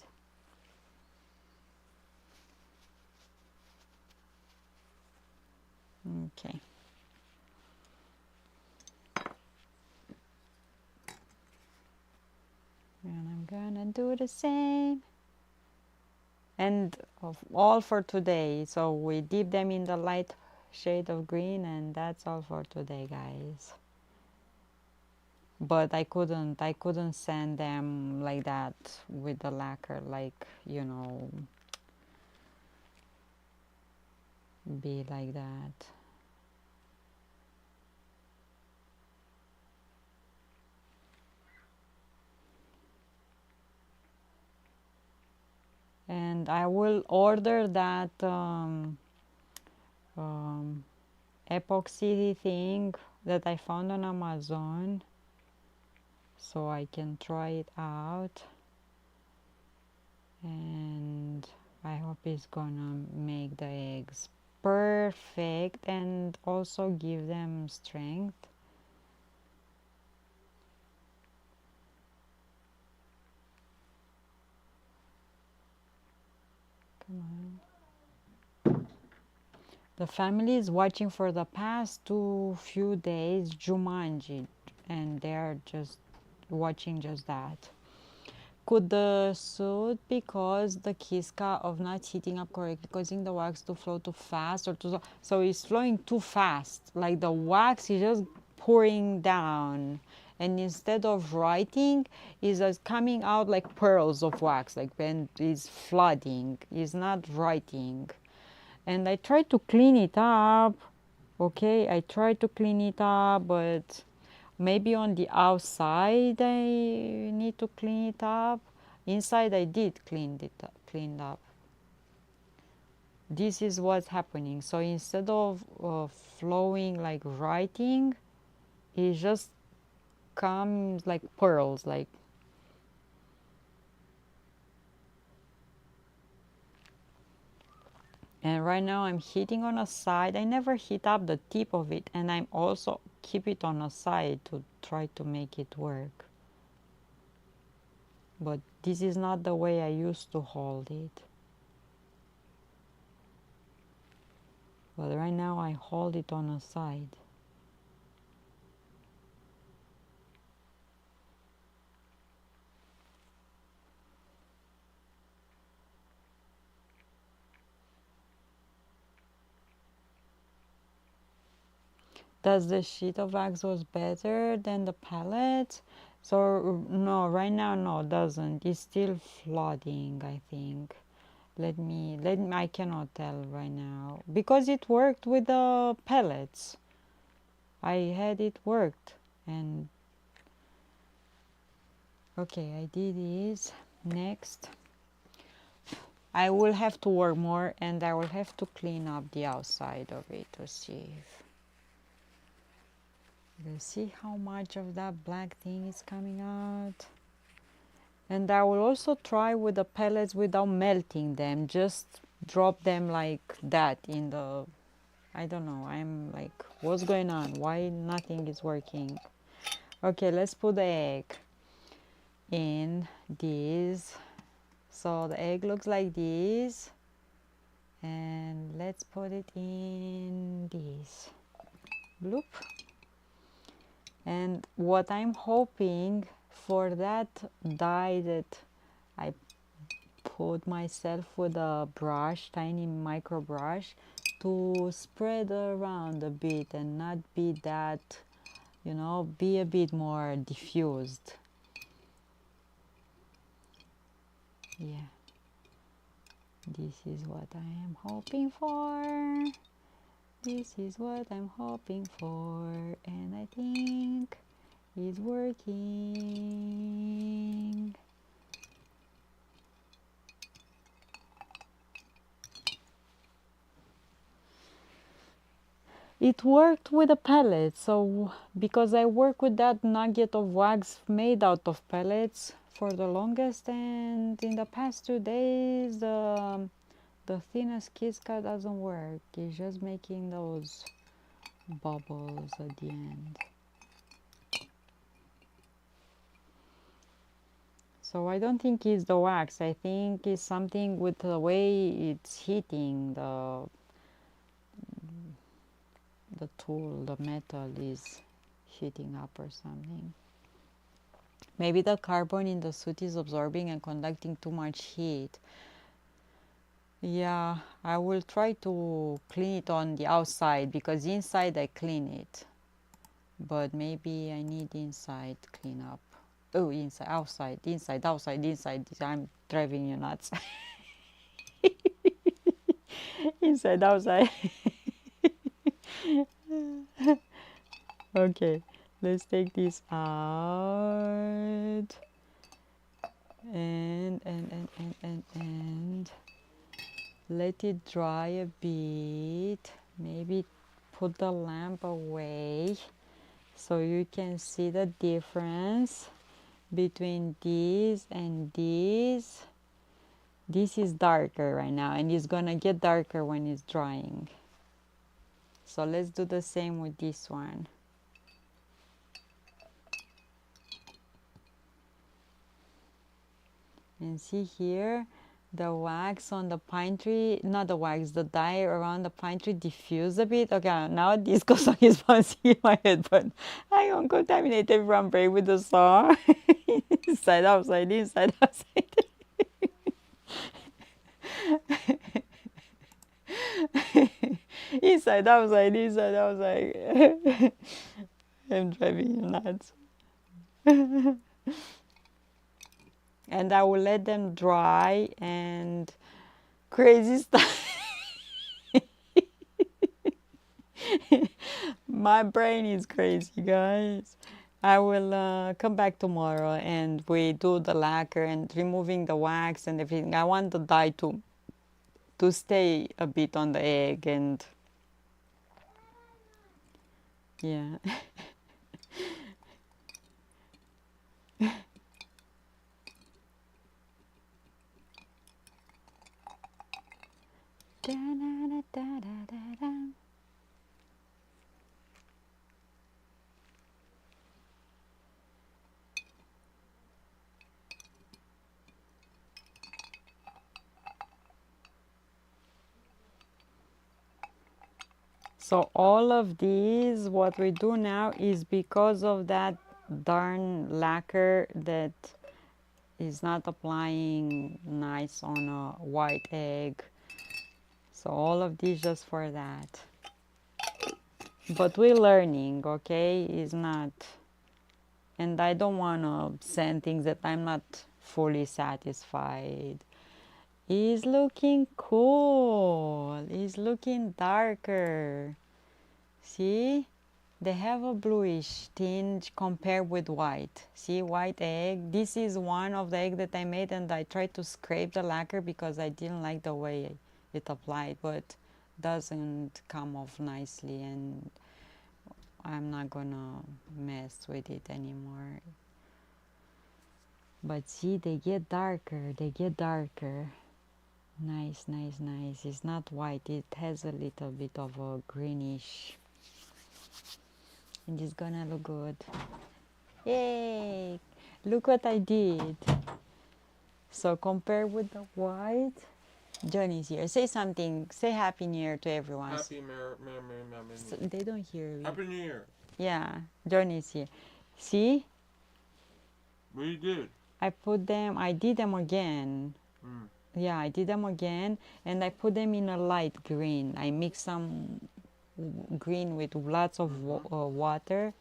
S1: Okay. And I'm gonna do the same. And all for today. So we dip them in the light shade of green, and that's all for today, guys. But I couldn't sand them like that with the lacquer, like, you know, be like that. And I will order that um, epoxy thing that I found on Amazon, so I can try it out, and I hope it's gonna make the eggs perfect and also give them strength. Come on. The family is watching for the past few days Jumanji, and they're just watching just that. Could the suit because the Kiska of not heating up correctly causing the wax to flow too fast or too slow? So it's flowing too fast, like the wax is just pouring down, and instead of writing, is just coming out like pearls of wax, like when it's flooding, it's not writing. And I tried to clean it up. Okay, I tried to clean it up, but maybe on the outside I need to clean it up. Inside I did cleaned up. This is what's happening. So instead of flowing like writing, it just comes like pearls, like. And right now I'm heating on a side. I never heat up the tip of it, and I'm also keep it on a side to try to make it work. But this is not the way I used to hold it. But right now I hold it on a side. Does the sheet of wax was better than the palette? So no, right now no, it doesn't. It's still flooding, I think. Let me, I cannot tell right now because it worked with the pellets. I had it worked, and okay, I did this. Next, I will have to work more, and I will have to clean up the outside of it to see if, let's see how much of that black thing is coming out. And I will also try with the pellets without melting them, just drop them like that in the, I don't know, I'm like, what's going on? Why nothing is working? Okay, let's put the egg in this. So the egg looks like this, and let's put it in this. Bloop. And what I'm hoping for that dye that I put myself with a brush, tiny micro brush, to spread around a bit and not be that, you know, be a bit more diffused. Yeah, this is what I am hoping for. This is what I'm hoping for, and I think it's working. It worked with a pellet, so because I work with that nugget of wax made out of pellets for the longest, and in the past 2 days the thinnest Kiska doesn't work. It's just making those bubbles at the end. So I don't think it's the wax. I think it's something with the way it's heating the tool, the metal is heating up or something. Maybe the carbon in the soot is absorbing and conducting too much heat. Yeah, I will try to clean it on the outside because inside I clean it. But maybe I need inside clean up. Oh, inside, outside, inside, outside, inside. I'm driving you nuts. Inside, outside. Okay, let's take this out. And let it dry a bit. Maybe put the lamp away so you can see the difference between these and these. This is darker right now and it's gonna get darker when it's drying. So let's do the same with this one. And see here, the wax on the pine tree, not the wax, the dye around the pine tree diffuse a bit. Okay, now this song is bouncing in my head, but I don't contaminate everyone break with the song. Inside, outside, inside, outside. Inside, outside, inside, outside. I'm driving you nuts. And I will let them dry and crazy stuff. My brain is crazy, guys. I will come back tomorrow and we do the lacquer and removing the wax and everything. I want the dye to stay a bit on the egg and yeah. Da, da, da, da, da, da. So all of these, what we do now is because of that darn lacquer that is not applying nice on a white egg. So all of these just for that. But we're learning, okay? It's not, and I don't want to send things that I'm not fully satisfied. It's looking cool. It's looking darker. See? They have a bluish tinge compared with white. See, white egg. This is one of the egg that I made and I tried to scrape the lacquer because I didn't like the way it applied, but doesn't come off nicely and I'm not gonna mess with it anymore. But see, they get darker, they get darker. Nice, nice, nice. It's not white, it has a little bit of a greenish. And it's gonna look good. Yay! Look what I did. So compared with the white, Johnny's here. Say something. Say Happy New Year to everyone.
S2: Happy Merry
S1: So they don't hear you.
S2: Happy New Year.
S1: Yeah, Johnny's here. See?
S2: What you did?
S1: I did them again. Yeah, I did them again and I put them in a light green. I mixed some green with lots of water.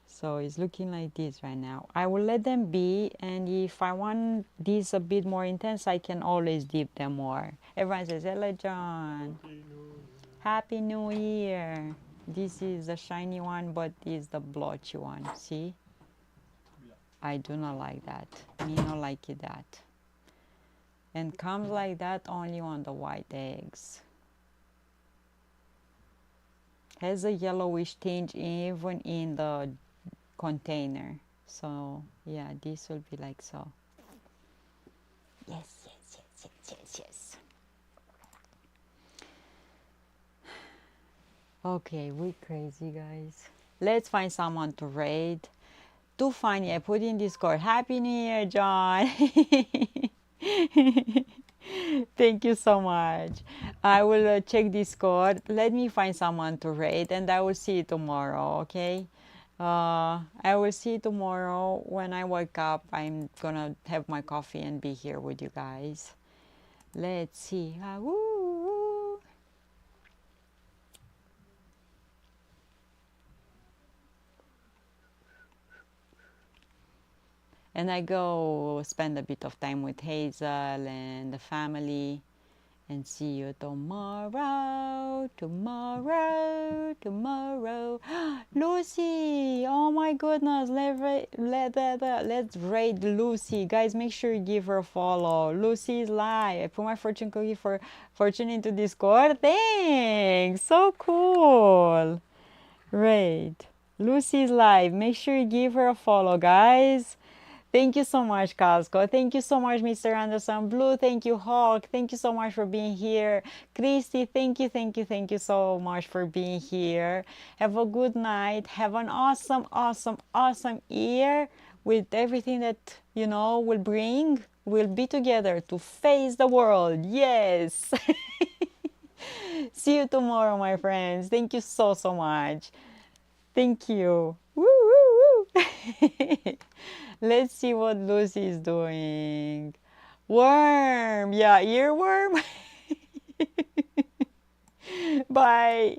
S1: So it's looking like this right now. I will let them be, and if I want this a bit more intense, I can always dip them more. Everyone says, hello, John. Happy New Year. This is the shiny one, but this is the blotchy one. See? I do not like that. Me not like it that. And comes like that only on the white eggs. Has a yellowish tinge even in the container. So yeah, this will be like so. Yes, yes, yes, yes, yes, yes. Okay, we crazy, guys. Let's find someone to raid. Too funny. I put in Discord. Happy New Year, John. Thank you so much. I will check Discord. Let me find someone to raid and I will see you tomorrow, okay? I will see you tomorrow when I wake up. I'm gonna have my coffee and be here with you guys. Let's see. Ah, woo, woo. And I go spend a bit of time with Hazel and the family. And see you tomorrow, tomorrow, tomorrow. Lucy! Oh my goodness, let's raid Lucy. Guys, make sure you give her a follow. Lucy's live. I put my fortune cookie for fortune into Discord. Thanks! So cool. Raid. Lucy's live. Make sure you give her a follow, guys. Thank you so much, Casco. Thank you so much, Mr. Anderson Blue. Thank you, Hawk. Thank you so much for being here. Christy, thank you, thank you, thank you so much for being here. Have a good night. Have an awesome, awesome, awesome year with everything that, you know, will bring. We'll be together to face the world. Yes. See you tomorrow, my friends. Thank you so, so much. Thank you. Woo, woo, woo. Let's see what Lucy is doing. Worm. Yeah, earworm. Bye.